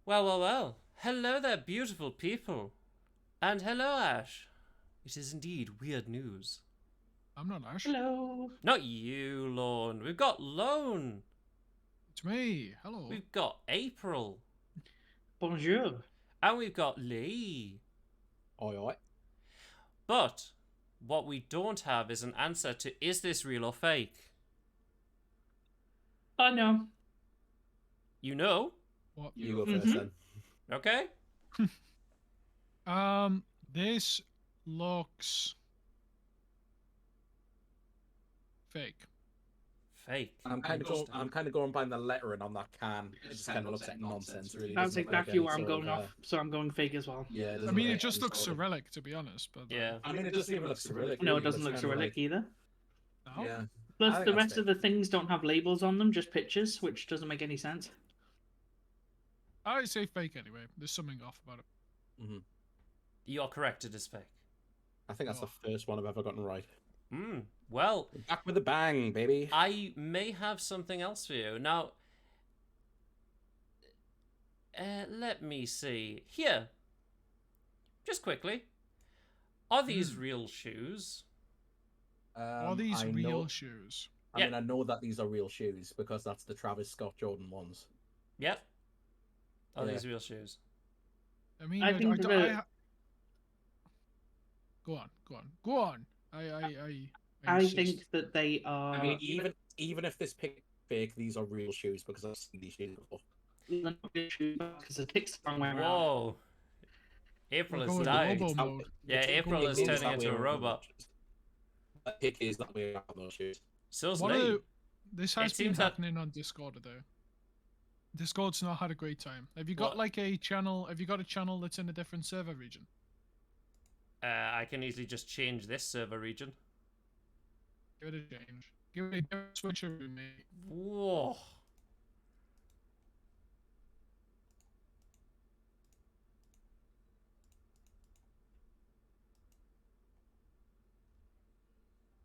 Well, well, well. Hello there, beautiful people. And hello, Ash. It is indeed weird news. I'm not Ash. Hello. Not you, Lorne. We've got Lone. It's me. Hello. We've got April. Bonjour. And we've got Lee. Oi, oi. But what we don't have is an answer to is this real or fake? I know. You know? What? You go first then. Okay. This looks fake. Fake. I'm kind of going by the lettering on that can. It just kind of looks like nonsense, really. That's doesn't look like exactly any where I'm sort going of, off, so I'm going fake as well. Yeah. I mean, it just looks Cyrillic, to be honest. But Yeah. I mean, it doesn't even look Cyrillic. No, really. it doesn't look Looks kinda Cyrillic either. No? Yeah. Plus, I think the that's rest of the things don't have labels on them, just pictures, which doesn't make any sense. I say fake anyway. There's something off about it. Mm-hmm. You're correct, it is fake. I think that's the first one I've ever gotten right. Well, Back with a bang, baby. I may have something else for you. Now, let me see. Here. Just quickly. Are these real shoes? Are these I real know, shoes? I mean, I know that these are real shoes because that's the Travis Scott Jordan ones. Yep. Are Yeah. these real shoes? I mean, I think Go on. I insist. think that they are. I mean, even if this pic fake, these are real shoes because I've seen these shoes before. they're not real shoes because the tick's the wrong way around. Whoa. April We're is going dying. robo mode. Yeah, The April pic is that turning into way a around robot. those shoes. The pic is that way around those shoes. So's What Lee. this has It been seems that- happening on Discord though. Discord's not had a great time. Have you got What? like a channel? Have you got a channel that's in a different server region? I can easily just change this server region. Give it a change. Give it a switcheroo, mate. Whoa.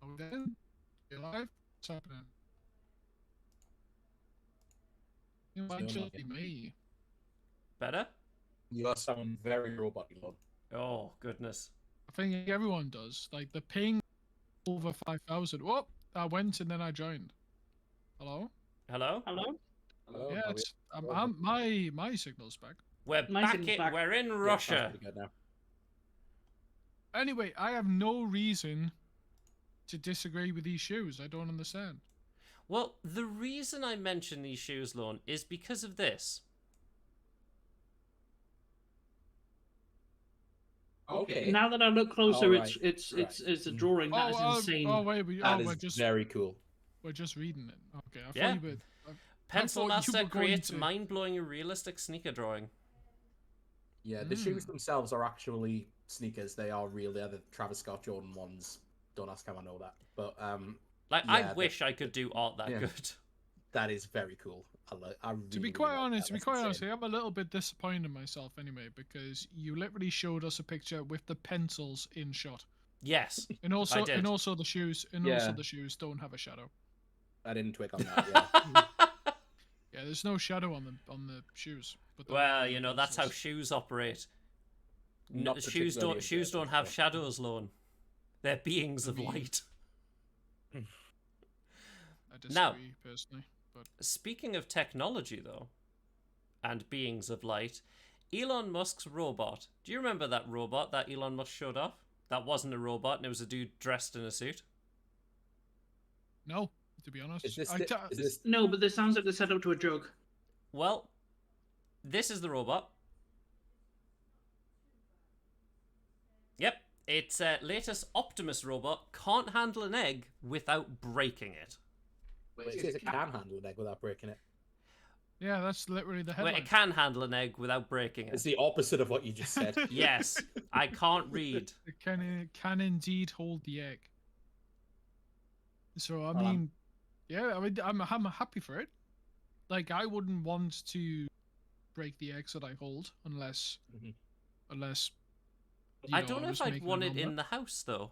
Are we there? You live? What's happening? You Still actually nothing. me. Better? You are sounding very robotic, Lord. Oh, goodness. I think everyone does. Like the ping over 5,000. Whoop! I went and then I joined. Hello? Hello? Hello? Hello, Yeah, are we- it's my signal's back. We're My back signal's in, back. we're in Yeah, sounds Russia. pretty good now. Anyway, I have no reason to disagree with these shoes. I don't understand. Well, the reason I mention these shoes, Lorne, is because of this. Okay. Now that I look closer, Alright, it's a right. drawing. That is insane. Oh wait, That we're is just very cool. we're just reading it. Okay, I Yeah. thought you were. Pencil thought you Master were going creates to- mind-blowing realistic sneaker drawing. Yeah, the shoes Mm. themselves are actually sneakers. They are real. They're the Travis Scott Jordan ones. Don't ask how I know that. But Like, Yeah, I the- wish I could do art that yeah. good. that is very cool. I really, To be really quite like honest, that. That's insane. I'm a little bit disappointed in myself anyway because you literally showed us a picture with the pencils in shot, Yes. and also did. and also the shoes Yeah. don't have a shadow. I didn't twig on that. Yeah. Yeah, there's no shadow on the shoes. But there Well, are you the know, that's how pencils. shoes operate. Not Shoes particularly don't impressive, have so. shadows, Lorne. They're beings of mean- light. I disagree Now- personally, but Speaking of technology, though, and beings of light, Elon Musk's robot. Do you remember that robot that Elon Musk showed off? That wasn't a robot, and it was a dude dressed in a suit. no, to be honest, Is this I the- ta- is this No, but this sounds like they're set up to a joke. Well, this is the robot. Yep, its latest Optimus robot can't handle an egg without breaking it. Wait, it says it can handle an egg without breaking it. yeah, that's literally the Well, headline. it can handle an egg without breaking It's it. the opposite of what you just said. Yes, I can't read. It can indeed hold the egg. So I Well, mean, yeah, I mean, I'm happy for it. Like I wouldn't want to break the eggs that I hold unless Mhm. unless. I don't know was if I'd making want an it in omelette. the house, though.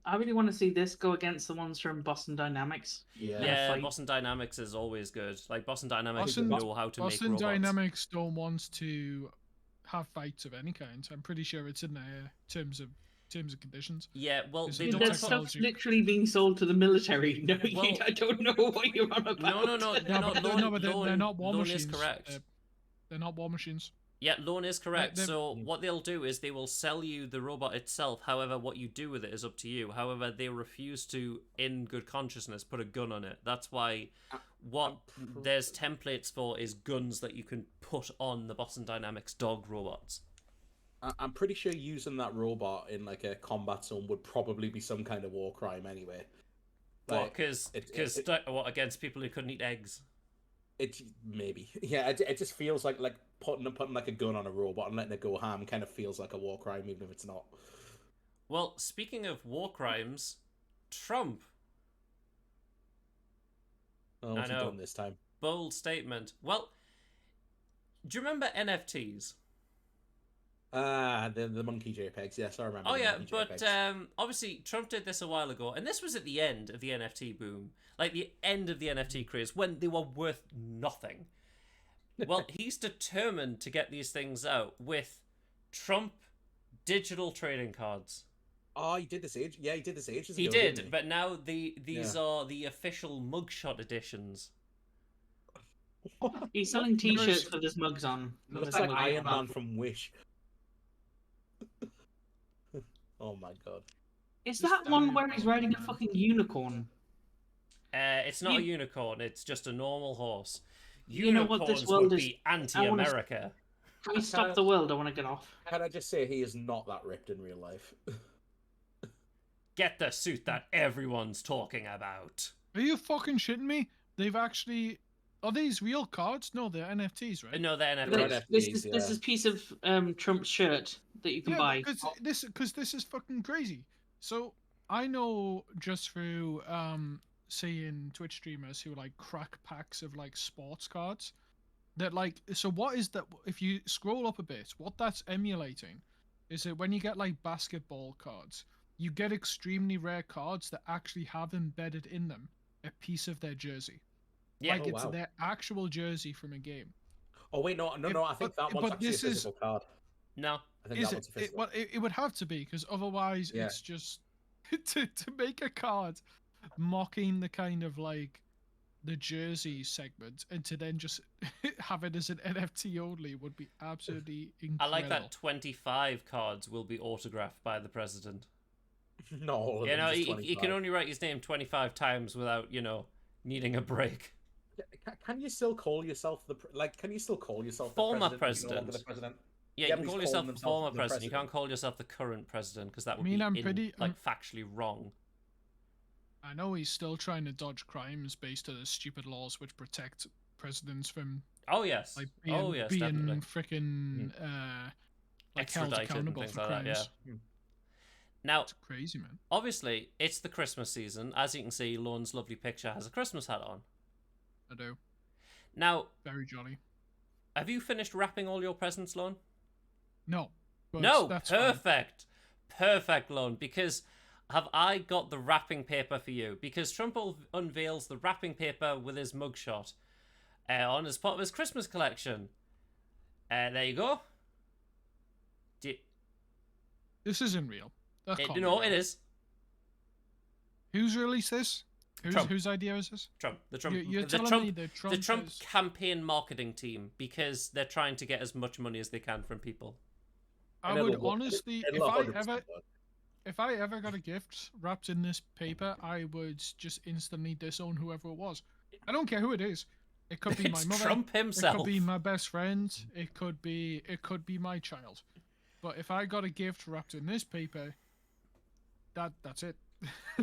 I really want to see this go against the ones from Boston Dynamics. Yeah. Yeah, fight. Boston Dynamics is always good. Like, Boston Dynamics Boston- know how to Boston make robots. Dynamics don't want to have fights of any kind. I'm pretty sure it's in their terms and conditions. Yeah, well, Is they it don't the That put... stuff's technology? literally being sold to the military. No, Well- I don't know what you're on about. No, No, but they're Lorne- not war Lorne machines. is correct. They're not war machines. Yeah, Lorne is correct. they're- So what they'll do is they will sell you the robot itself. However, what you do with it is up to you. However, they refuse to, in good consciousness, put a gun on it. That's why what there's templates for is guns that you can put on the Boston Dynamics dog robots. I'm pretty sure using that robot in like a combat zone would probably be some kind of war crime anyway. What? Like, Because it- what, against people who couldn't eat eggs? it maybe it just feels like putting like a gun on a robot and letting it go ham kind of feels like a war crime even if it's not. Well, speaking of war crimes, Trump, Oh, what's I he know. done this time? bold statement. Well, do you remember NFTs? The monkey JPEGs. Yes, I remember. Oh the yeah, monkey but JPEGs. obviously Trump did this a while ago, and this was at the end of the NFT boom, like the end of the NFT craze when they were worth nothing. Well, he's determined to get these things out with Trump digital trading cards. Oh, he did this age. Yeah, he did this ages He ago. did, didn't he? but now these are the official mugshot editions. He's selling T-shirts with his mugs on. It looks like Iron Man from Wish. Oh my god. Is Just that one Iron where he's Man, riding a man. fucking unicorn? It's not a You- unicorn; it's just a normal horse. You know what this Unicorns world would is- be anti-America. Can we stop the world? I want to get off. Can I just say he is not that ripped in real life? Get the suit that everyone's talking about. Are you fucking shitting me? They've actually. Are these real cards? No, they're NFTs, right? No, they're Right. NFTs. This NFTs, is yeah. piece of Trump's shirt that you can buy. because this is fucking crazy. So I know just through seeing Twitch streamers who like crack packs of like sports cards that like so what is that if you scroll up a bit what that's emulating is that when you get like basketball cards you get extremely rare cards that actually have embedded in them a piece of their jersey. Yeah. Like Oh, it's wow. their actual jersey from a game. Oh wait, no. I think that one's but actually a this is- physical card. No. I think Is that it? one's a physical. Well, it would have to be because otherwise Yeah. it's just to make a card mocking the kind of like the jersey segment and to then just have it as an NFT only would be absolutely I incredible. like that 25 cards will be autographed by the president. No, all of You them, know, just he 25. can only write his name 25 times without, needing a break. Can you still call yourself Can you still call yourself Former the president? You're no longer president. the president. Yeah, Yeah, you but can he's call calling yourself himself former the president. You president. can't call yourself the current president because that would mean, be I'm pretty- factually wrong. I know he's still trying to dodge crimes based on the stupid laws which protect presidents from Oh yes. like Oh yes, definitely. being freaking like held Extradited and accountable things for like crimes. that. Yeah. Now, It's crazy, man. obviously, it's the Christmas season. As you can see, Lorne's lovely picture has a Christmas hat on. I do. Now, Very jolly. have you finished wrapping all your presents, Lorne? No. But No, that's fine. perfect. Perfect, Lorne, because have I got the wrapping paper for you? Because Trump unveils the wrapping paper with his mugshot on as part of his Christmas collection. There you go. This isn't real. That can't be No, real. it is. Who's released this? Trump. Whose idea is this? Trump. The Trump. You're the telling Trump. me that Trump The Trump is- campaign marketing team, because they're trying to get as much money as they can from people. I And would it'll work. honestly, It'll if I 100% ever, work. if I ever got a gift wrapped in this paper, I would just instantly disown whoever it was. I don't care who it is. It could be my It's mother. Trump It himself. could be my best friend. It could be my child. But if I got a gift wrapped in this paper, that's it.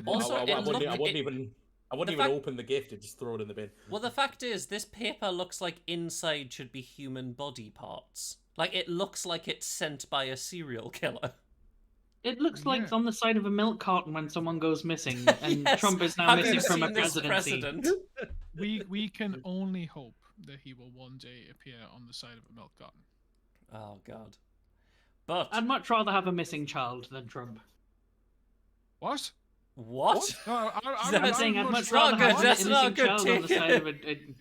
Also, I it wouldn't, looked- I wouldn't it- even. I the wouldn't even fact- open the gift and just throw it in the bin. Well, the fact is, this paper looks like inside should be human body parts. Like, it looks like it's sent by a serial killer. It looks like Yeah. it's on the side of a milk carton when someone goes missing, and Yes. Trump is now Have missing you from a seen this presidency. president? We can only hope that he will one day appear on the side of a milk carton. Oh, God. But, I'd much rather have a missing child than Trump. What? what? No, I I'm would saying I'd much much not rather good, have that's an not innocent good child on the take. side of a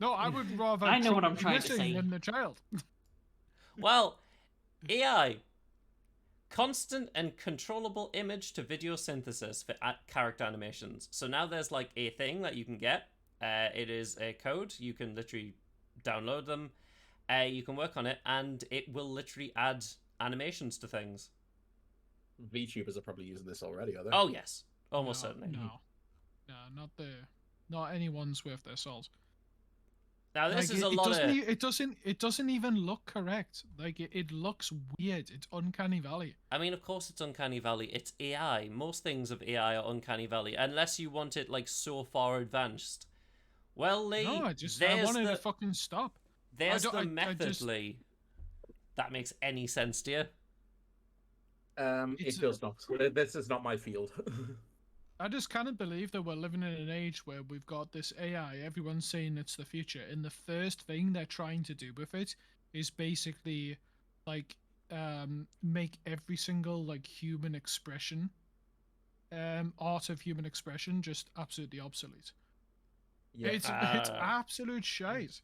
No, I would rather. I know what Trump I'm trying to missing say. than the child. Well, AI. Constant and controllable image to video synthesis for character animations. So now there's like a thing that you can get. It is a code. You can literally download them. You can work on it, and it will literally add animations to things. VTubers are probably using this already, are they? Oh, yes. Almost No, certainly. No, not anyone's worth their salt. Now, this Like, is a it lot doesn't of... it doesn't even look correct. Like it looks weird. It's uncanny valley. I mean, of course it's Uncanny Valley. It's AI. Most things of AI are Uncanny Valley, unless you want it, like, so far advanced. Well, Lee, No, I there's wanted the... to fucking stop. There's don't- the I method, just- Lee. That makes any sense to you? It's- It does not. This is not my field. I just cannot believe that we're living in an age where we've got this AI. Everyone's saying it's the future, and the first thing they're trying to do with it is basically like make every single like human expression, art of human expression, just absolutely obsolete. Yeah, It's Ah. absolute shite.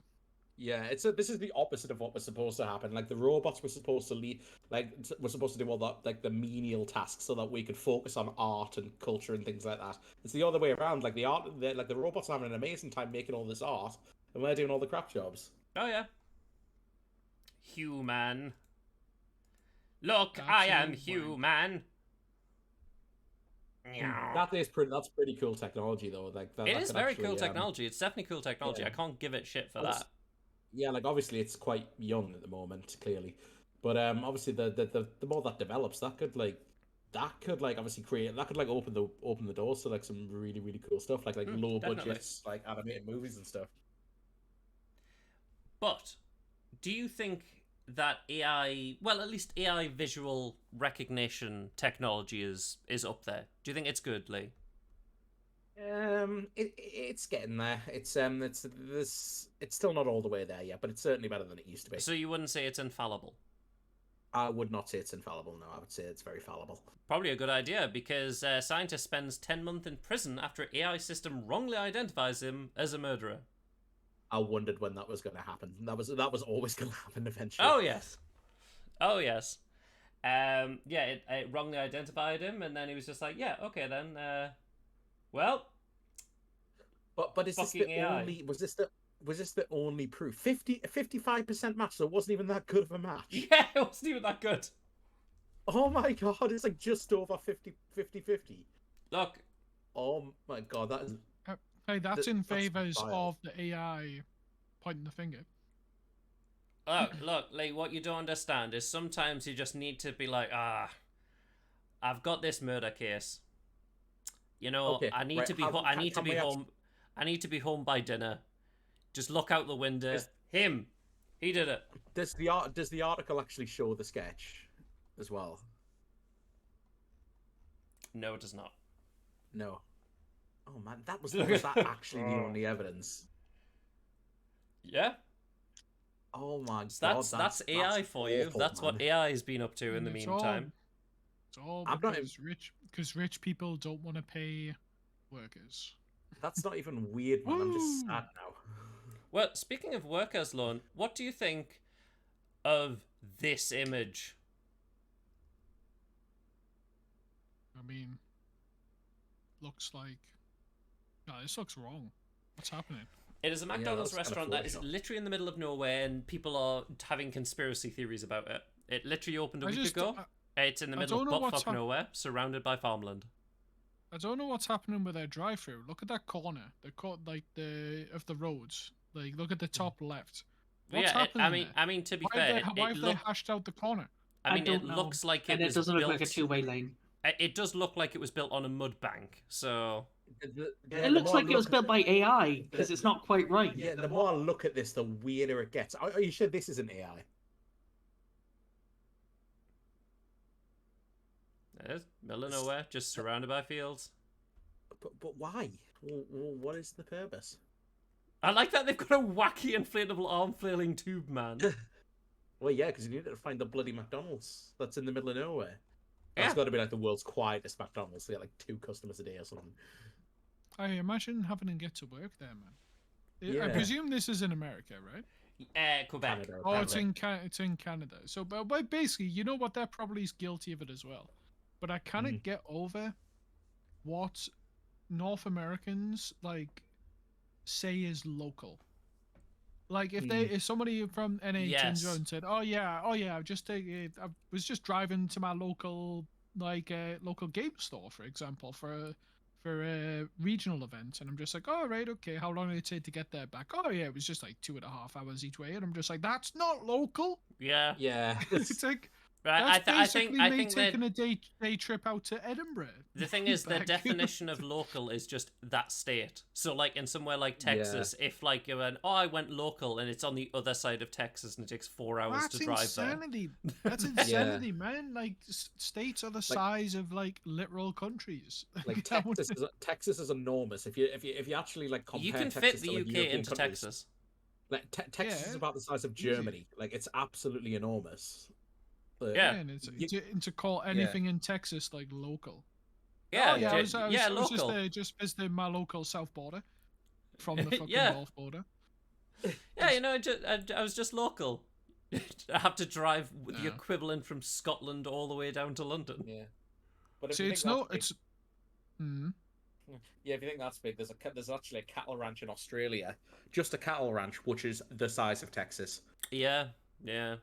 yeah. This is the opposite of what was supposed to happen. Like the robots were supposed to lead, we're supposed to do all that, like the menial tasks, so that we could focus on art and culture and things like that. It's the other way around. Like the robots are having an amazing time making all this art, and we're doing all the crap jobs. Oh, yeah. Human. Look, I am Absolute wank. human. Meow. That's pretty cool technology, though. Like that, It that is could very actually, cool technology. It's definitely cool technology. yeah. I can't give it shit for It's- that. Yeah, like obviously it's quite young at the moment, clearly, but obviously the more that develops, that could obviously create, that could like open the doors to like some really really cool stuff, like low definitely. budgets, like animated movies and stuff. But do you think that AI, well, at least AI visual recognition technology is up there? Do you think it's good, Lee? It's getting there. It's still not all the way there yet, but it's certainly better than it used to be. So you wouldn't say it's infallible? I would not say it's infallible. No, I would say it's very fallible. Probably a good idea, because scientist spends 10 months in prison after AI system wrongly identifies him as a murderer. I wondered when that was going to happen. That was always going to happen eventually. Oh yes, oh yes. Yeah, it wrongly identified him, and then he was just like, yeah, okay then. Well, but is this fucking the AI. only? Was this the only proof? 55% match, so it wasn't even that good of a match. yeah, it wasn't even that good. Oh my god, it's like just over 50-50. Look, Oh my god, that is Hey, that's in that's favors vile. of the AI pointing the finger. look, like what you don't understand is sometimes you just need to be like, I've got this murder case. You know, Okay, I need right, to be. how- I can- need to can be we home. I need to be home by dinner. Just look out the window. Is- Him, he did it. Does the article actually show the sketch as well? No, it does not. No. Oh man, was Look that at- actually the only evidence? Yeah, Oh my so that's AI for you. awful, That's what man. AI has been up to in And the it's meantime. It's all I'm not because rich people don't want to pay workers. That's not even weird, man. I'm just Woo! sad now. Well, speaking of workers' loan, what do you think of this image? I mean, looks like. No, this looks wrong. What's happening? It is a McDonald's that's kinda restaurant that is Photoshop. literally in the middle of nowhere, and people are having conspiracy theories about it. It literally opened a I week just- ago. It's in the I middle of don't know what's buttfuck nowhere, surrounded by farmland. I don't know what's happening with their drive-through. Look at that corner. Like of the roads. Like look at the top left. What's yeah, happening there? I mean, to be Why fair, have they, why it have they hashed out the corner? I mean, it don't know. looks like it And was it doesn't built. look like a two-way lane. It does look like it was built on a mud bank. So It looks like it was built by AI because it's not quite right. Yeah, the more I look at this, the weirder it gets. Are you sure this isn't AI? it is middle of nowhere, just surrounded by fields. But why? What is the purpose? I like that they've got a wacky inflatable arm flailing tube man. Well, yeah, because you need to find the bloody McDonald's that's in the middle of nowhere. That's Yeah. got to be like the world's quietest McDonald's. They get like 2 customers a day or something. I imagine having to get to work there, man. I Yeah. presume this is in America, right? Quebec. Canada, Oh, it's apparently. it's in Canada. So, but basically, you know what? They're probably guilty of it as well. But I cannot Mhm. get over what North Americans like say is local. Like if somebody from NA turns Yes. around and said, "Oh yeah, I was just driving to my local local game store, for example, for a regional event," and I'm just like, "Oh right, okay, how long did it take to get there back?" "Oh yeah, it was just like 2.5 hours each way," and I'm just like, "That's not local." Yeah. Yeah. It's like Right. that's I basically think me that taking a day trip out to Edinburgh. the thing is the Back. definition of local is just that state. So like in somewhere like Texas, if like you went, I went local and it's on the other side of Texas and it takes 4 hours That's to drive insanity. That's insanity, man. Like states are the size of like literal countries. Like That would- Texas is enormous. If you actually like there. compare You can Texas fit the to, like, UK European into countries, Texas. like Texas is Yeah, about the size of easy. Germany. Like it's absolutely enormous. But- Yeah. and it's You- to call anything in Texas like local. Yeah, Oh, yeah, I was local. just visiting my local south border from the fucking Yeah. north border. Yeah, you know, I was just local. I have to drive the Yeah. equivalent from Scotland all the way down to London. Yeah. But if See, you it's think no, that's big- it's. Hmm. Yeah, if you think that's big, there's actually a cattle ranch in Australia, just a cattle ranch, which is the size of Texas. Yeah, yeah.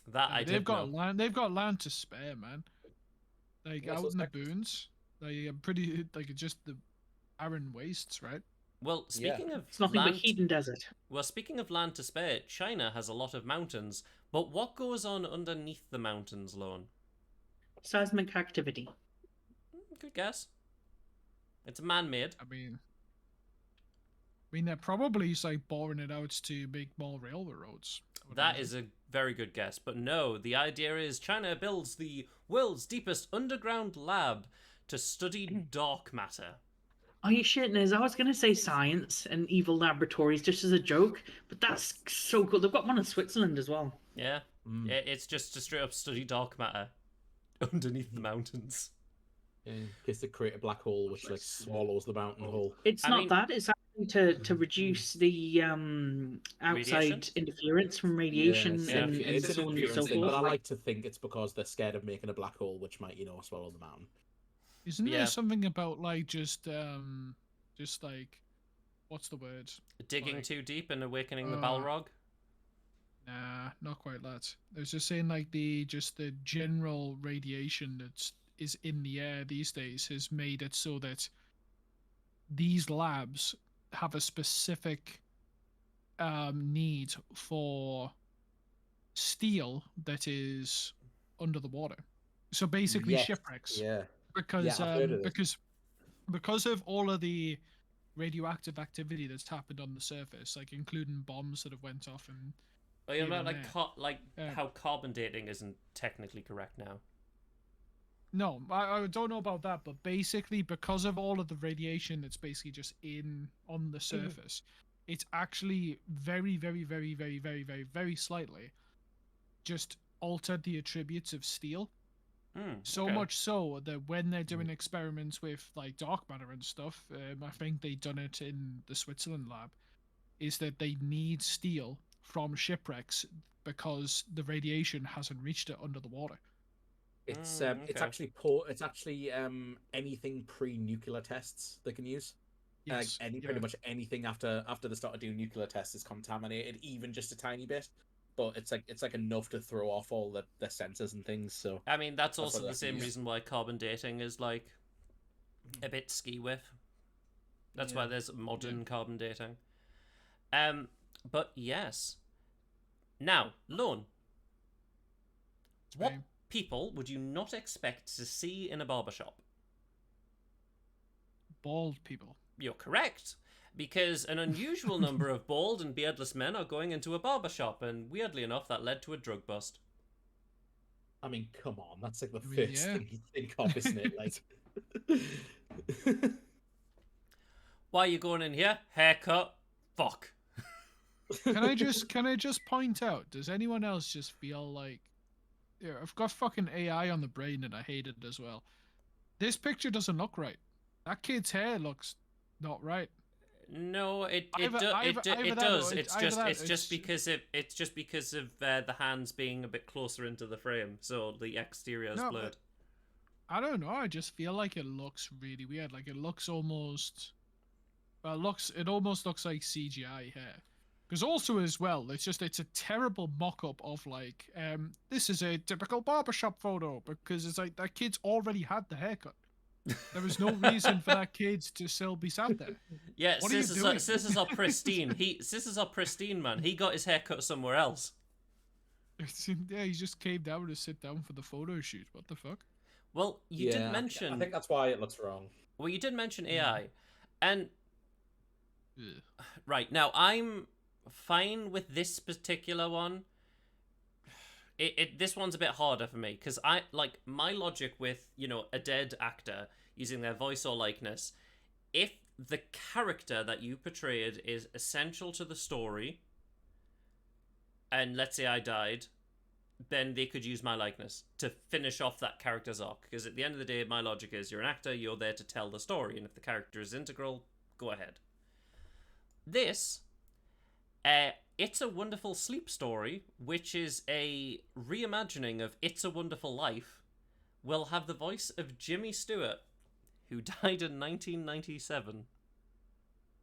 That I They've did got know. land. They've got land to spare, man. Like Yeah, so out it's in the Texas. boons, like pretty like just the barren wastes, right? Well, Yeah. speaking of It's nothing land, but heat and desert. well, speaking of land to spare, China has a lot of mountains. But what goes on underneath the mountains, Lone? Seismic activity. Good guess. It's man-made. I mean, they're probably like boring it out to make more railroads. I would That imagine. is a very good guess. But no, the idea is China builds the world's deepest underground lab to study dark matter. Are you shitting us? I was going to say science and evil laboratories just as a joke, but that's so cool. They've got one in Switzerland as well. Yeah. It's just to straight up study dark matter underneath the mountains. In case they create a black hole which like swallows the mountain hole. It's I not mean- that. It's actually to reduce the outside Radiation? interference from radiation Yes, Yeah. and it's an so on and interference so thing, but I forth. like to think it's because they're scared of making a black hole which might, swallow the mountain. Isn't Yeah. there something about like just like, what's the word? Digging Like- too deep and awakening the Uh, Balrog. Nah, not quite that. I was just saying like the general radiation that is in the air these days has made it so that these labs have a specific need for steel that is under the water. So basically Yes, shipwrecks. Yeah. Because I've heard of this. because of all of the radioactive activity that's happened on the surface, like including bombs that have went off and Oh, you know here about and like there. how carbon dating isn't technically correct now. no, I don't know about that, but basically because of all of the radiation that's basically just on the surface, it's actually very, very, very, very, very, very, very slightly just altered the attributes of steel. So okay. much so that when they're doing experiments with like dark matter and stuff, I think they done it in the Switzerland lab, is that they need steel from shipwrecks because the radiation hasn't reached it under the water. It's okay. it's actually anything pre-nuclear tests they can use. Yes, Pretty much anything after they started doing nuclear tests is contaminated, even just a tiny bit. But it's like enough to throw off all the sensors and things. So I mean, that's what also the that same means. reason why carbon dating is like a bit ski with. That's why Yeah. there's modern carbon dating. But yes. Now, Lorne, what fine. people would you not expect to see in a barbershop? Bald people. You're correct. Because an unusual number of bald and beardless men are going into a barbershop, and weirdly enough, that led to a drug bust. I mean, come on, that's like the I mean, first yeah. thing you think of, isn't it? Like, Why are you going in here? Haircut? Fuck. Can I just point out? Does anyone else just feel like, yeah, I've got fucking AI on the brain and I hate it as well. This picture doesn't look right. That kid's hair looks not right. No, it Either that does. or It's either just that, it's just it's- because of the hands being a bit closer into the frame, so the exterior is No, blurred. I don't know. I just feel like it looks really weird. Like it looks almost, it almost looks like CGI hair. Because also as well, it's a terrible mock-up of like, this is a typical barbershop photo because it's like that kid's already had the haircut. There was no reason for that kid to still be sat there. Yeah, What are you doing? scissors are pristine. Scissors are pristine, man. He got his hair cut somewhere else. Yeah, he just came down to sit down for the photo shoot. What the fuck? Well, you did I mention. think that's why it looks wrong. Well, you did mention AI, and Ugh. right now I'm fine with this particular one. This one's a bit harder for me because I like my logic with a dead actor using their voice or likeness. If the character that you portrayed is essential to the story, and let's say I died, then they could use my likeness to finish off that character's arc. Because at the end of the day, my logic is you're an actor, you're there to tell the story, and if the character is integral, go ahead. This, It's a Wonderful Sleep story, which is a reimagining of It's a Wonderful Life, will have the voice of Jimmy Stewart, who died in 1997.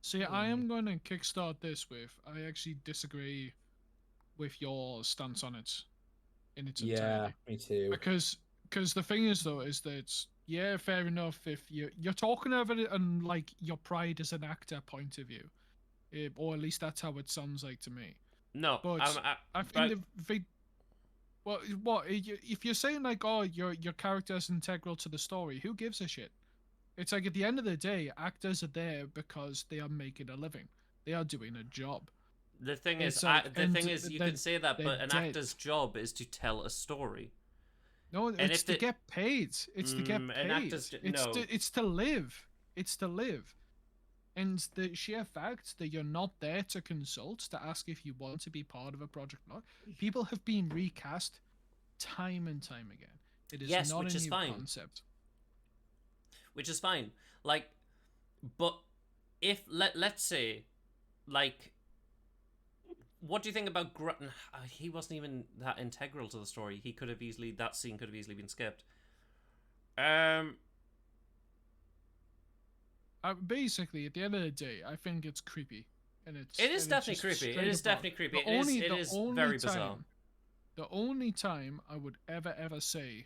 See, I am going to kickstart this with, I actually disagree with your stance on it in its entirety. Yeah, me too. Because the thing is though is that yeah, fair enough if you're talking about it and like your pride as an actor point of view, or at least that's how it sounds like to me. No, But I think if you're saying like, oh, your character is integral to the story, who gives a shit? It's like at the end of the day, actors are there because they are making a living. They are doing a job. the thing it's is, like- you and can say that, but they're an dead. actor's job is to tell a story. No, if it's to the- get paid. It's to get an paid. actor's It's no. to live. It's to live. And the sheer fact that you're not there to consult, to ask if you want to be part of a project or not, people have been recast time and time again. It is Yes, not which a is new fine. concept. Which is fine. Like, but if let's say, like, what do you think about he wasn't even that integral to the story. He could have easily, that scene could have easily been skipped. Basically, at the end of the day, I think it's creepy, and It is it's definitely just creepy. It straight is up wrong. definitely creepy. The It is very bizarre. The only time I would ever say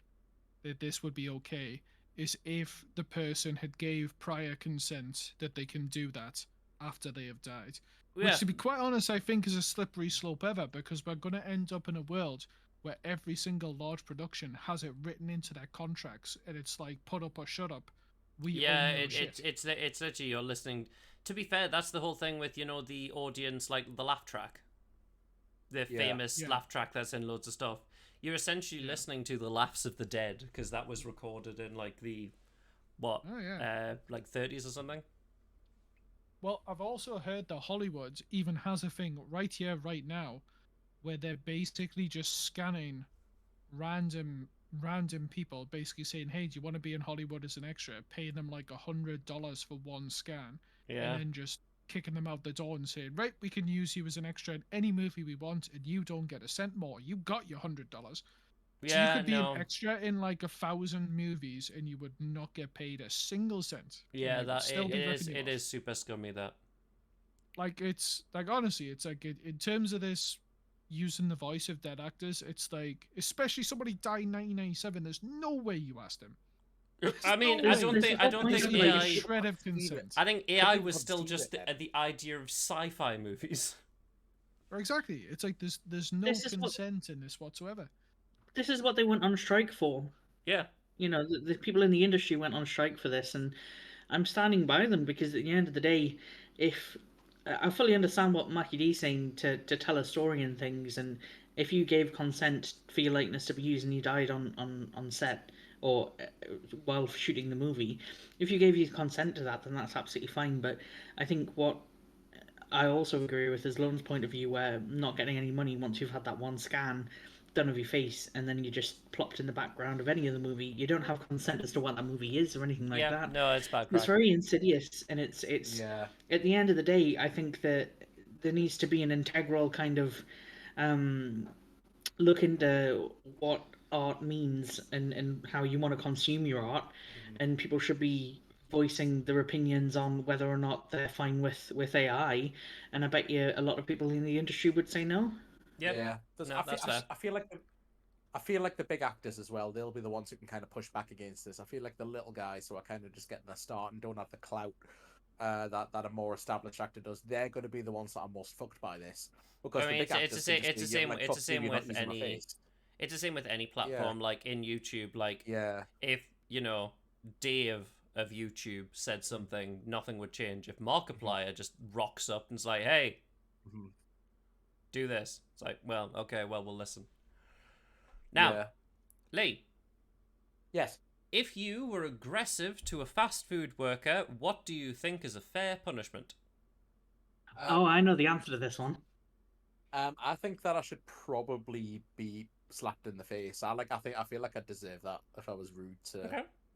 that this would be okay is if the person had gave prior consent that they can do that after they have died. Yeah. Which, to be quite honest, I think is a slippery slope ever, because we're going to end up in a world where every single large production has it written into their contracts, and it's like, put up or shut up. We own your shit. It's literally, you're listening. To be fair, that's the whole thing with, you know, the audience, like the laugh track, the famous laugh track that's in loads of stuff. You're essentially listening to the laughs of the dead, because that was recorded in like the like 30s or something. Well, I've also heard that Hollywood even has a thing right here, right now, where they're basically just scanning random people, basically saying, "Hey, do you want to be in Hollywood as an extra?" Paying them like $100 for one scan, Yeah. and then just kicking them out the door and saying, "Right, we can use you as an extra in any movie we want, and you don't get a cent more. You got your $100." So you could be an extra in like 1,000 movies, and you would not get paid a single cent. Yeah, it is super scummy, that. Like, it's like, honestly, it's like, in terms of this using the voice of dead actors, it's like, especially somebody died in 1997, there's no way you asked him. I mean, I don't think AI. Shred of consent. I think AI was still just the idea of sci-fi movies. Exactly. It's like there's no consent in this whatsoever. This is what they went on strike for. Yeah. You know, the people in the industry went on strike for this, and I'm standing by them, because at the end of the day, if I fully understand what Mackie D's saying to tell a story and things, and if you gave consent for your likeness to be used and you died on set or while shooting the movie, if you gave your consent to that, then that's absolutely fine. But I think what I also agree with is Lone's point of view, where not getting any money once you've had that one scan done of your face, and then you just plopped in the background of any other movie. You don't have consent as to what that movie is or anything like that. No, it's bad. It's very insidious, and it's at the end of the day, I think that there needs to be an integral kind of look into what art means and how you want to consume your art, and people should be voicing their opinions on whether or not they're fine with AI, and I bet you a lot of people in the industry would say no. Yep. Yeah, No, that's fair. I feel like the big actors as well, they'll be the ones who can kind of push back against this. I feel like the little guys who are kind of just getting their start and don't have the clout that a more established actor does, they're going to be the ones that are most fucked by this. Because I mean, it's the same with it's the same with any platform, like in YouTube. Like, if, you know, Dave of YouTube said something, nothing would change. If Markiplier just rocks up and is like, "Hey, do this," it's like, well, okay, well, we'll listen. Now, Lee. Yes. If you were aggressive to a fast food worker, what do you think is a fair punishment? Oh, I know the answer to this one. I think that I should probably be slapped in the face. I feel like I deserve that if I was rude to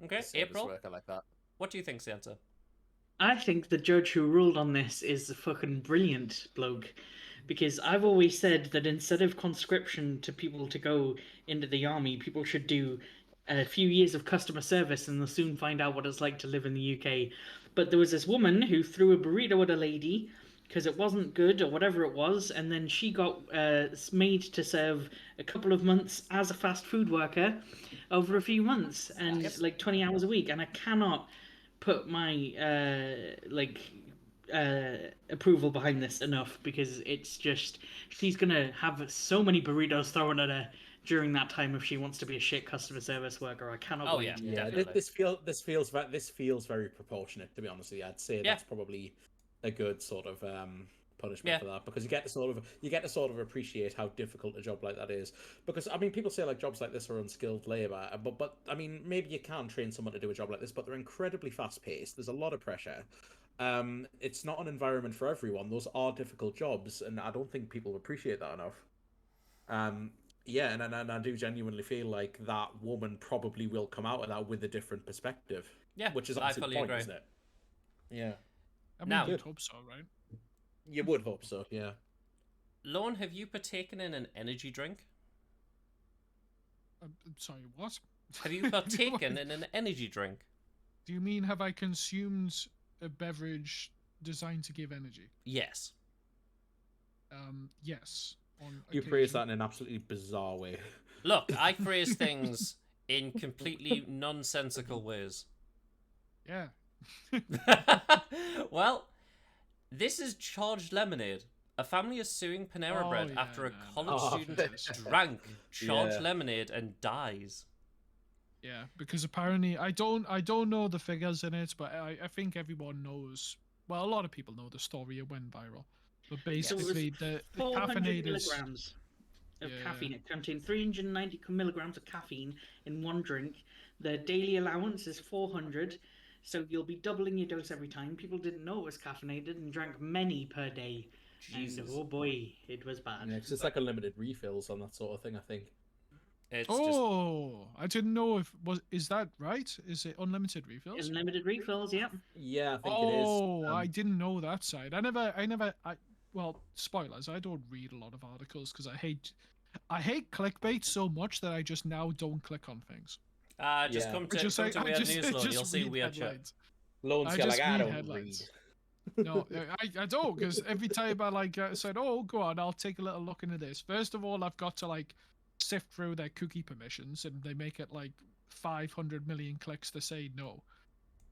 okay. a April, worker like that. what do you think's the answer? I think the judge who ruled on this is a fucking brilliant bloke, because I've always said that instead of conscription to people to go into the army, people should do a few years of customer service, and they'll soon find out what it's like to live in the UK. But there was this woman who threw a burrito at a lady because it wasn't good or whatever it was, and then she got made to serve a couple of months as a fast food worker over a few months, and like 20 hours a week. And I cannot put my approval behind this enough, because it's just, she's gonna have so many burritos thrown at her during that time if she wants to be a shit customer service worker. I cannot wait. This feels very proportionate, to be honest with you. I'd say that's probably a good sort of punishment for that, because you get to sort of appreciate how difficult a job like that is. Because I mean, people say like jobs like this are unskilled labor, but I mean, maybe you can train someone to do a job like this, but they're incredibly fast paced. There's a lot of pressure. it's not an environment for everyone. Those are difficult jobs, and I don't think people appreciate that enough. Yeah, and I do genuinely feel like that woman probably will come out of that with a different perspective. Yeah, which is I obviously fully the point, agree. isn't it? Yeah, I mean, Now- you'd hope so, right? you would hope so. Yeah. Lorne, have you partaken in an energy drink? I'm sorry, what? Have you partaken in an energy drink? Do you mean have I consumed a beverage designed to give energy? Yes. Yes. On You phrase occasion. that in an absolutely bizarre way. Look, I phrase things in completely nonsensical ways. Yeah. Well, this is charged lemonade. A family is suing Panera Oh, Bread yeah, after a man. college Oh, student drank charged Yeah. lemonade and dies. Yeah, because apparently I don't know the figures in it, but I think everyone knows. Well, a lot of people know the story. It went viral. But So it was basically, the 400 caffeinated milligrams of Yeah. caffeine. It contained 390 milligrams of caffeine in one drink. The daily allowance is 400, so you'll be doubling your dose every time. People didn't know it was caffeinated and drank many per day. Jesus. And oh boy, it was bad. Yeah, 'cause it's like unlimited refills on that sort of thing. I think. It's just Oh, I didn't know if is that right? Is it unlimited refills? Unlimited refills, yep. Yeah, I think Oh, it is. I didn't know that side. Well, spoilers. I don't read a lot of articles because I hate clickbait so much that I just now don't click on things. just Yeah. come I to, just, come I, to I Weird just, News, I Lord. just You'll see read weird shit. headlines. Lone's I got just like I read don't headlines. read. No, I don't, because every time I said, oh, go on, I'll take a little look into this. First of all, I've got to like sift through their cookie permissions, and they make it like 500 million clicks to say no.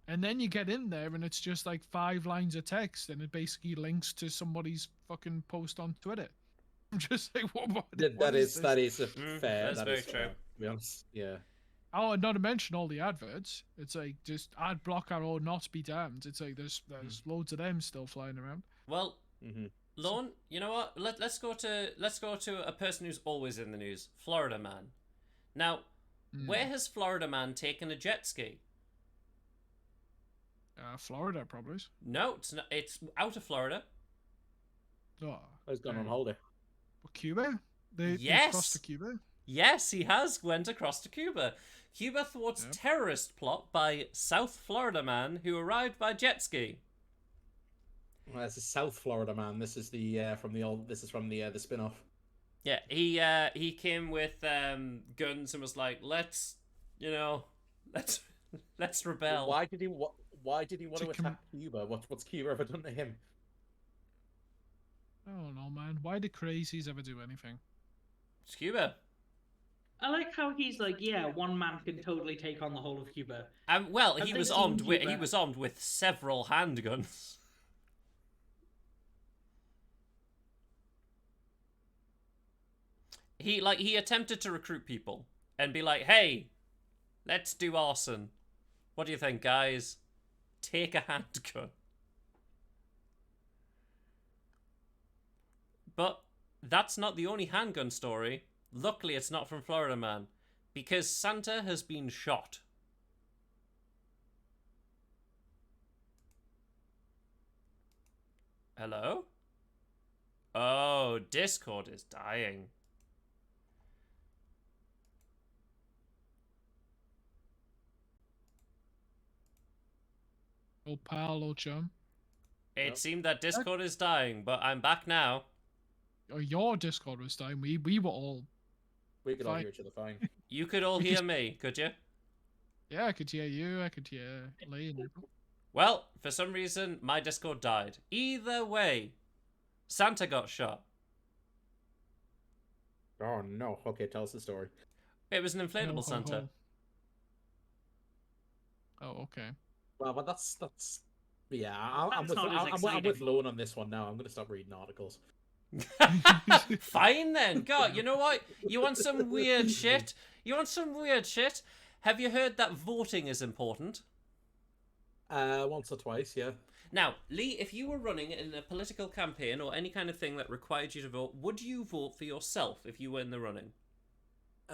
And then you get in there, and it's just like 5 lines of text, and it basically links to somebody's fucking post on Twitter. I'm just like, what That is is this? a fair. that's that very is true. fair, to be honest. Yeah. Oh, and not to mention all the adverts. It's like just ad blocker or not be damned. It's like there's loads of them still flying around. Well, Mm-hmm. Lorne, you know what? Let's go to a person who's always in the news, Florida Man. Now, where has Florida Man taken a jet ski? Florida, probably. No, it's not. It's out of Florida. Oh, I was gone on holiday. Cuba? They Yes! crossed to Cuba? Yes, he has went across to Cuba. Cuba thwarts Yep. terrorist plot by South Florida man who arrived by jet ski. Well, this is South Florida man. This is the from the old. This is from the spin-off. Yeah, he came with guns and was like, let's rebel. Why did he? Why did he want To to attack Cuba? What's Cuba ever done to him? I don't know, man. Why do crazies ever do anything? It's Cuba. I like how he's like, yeah, one man can totally take on the whole of Cuba. Well, Have he they was seen armed with Cuba? several handguns. He attempted to recruit people and be like, "Hey, let's do arson. What do you think, guys? Take a handgun." But that's not the only handgun story. Luckily, it's not from Florida Man, because Santa has been shot. Hello? Oh, Discord is dying. Old pal, old chum. It Yep. seemed that Discord is dying, but I'm back now. Oh, your Discord was down. We were all. We could all Fine. hear each other fine. You could all We hear just- me, could you? Yeah, I could hear you. I could hear Lee and April. Well, for some reason, my Discord died. Either way, Santa got shot. Oh no. Okay, tell us the story. It was an inflatable No, ho, Santa. ho. Oh, okay. Well, but that's yeah. I'm That's with not as I'm with exciting. Lone on this one now. I'm gonna stop reading articles. Fine then. God, you know what? You want some weird shit? You want some weird shit? Have you heard that voting is important? Once or twice, yeah. Now, Lee, if you were running in a political campaign or any kind of thing that required you to vote, would you vote for yourself if you were in the running?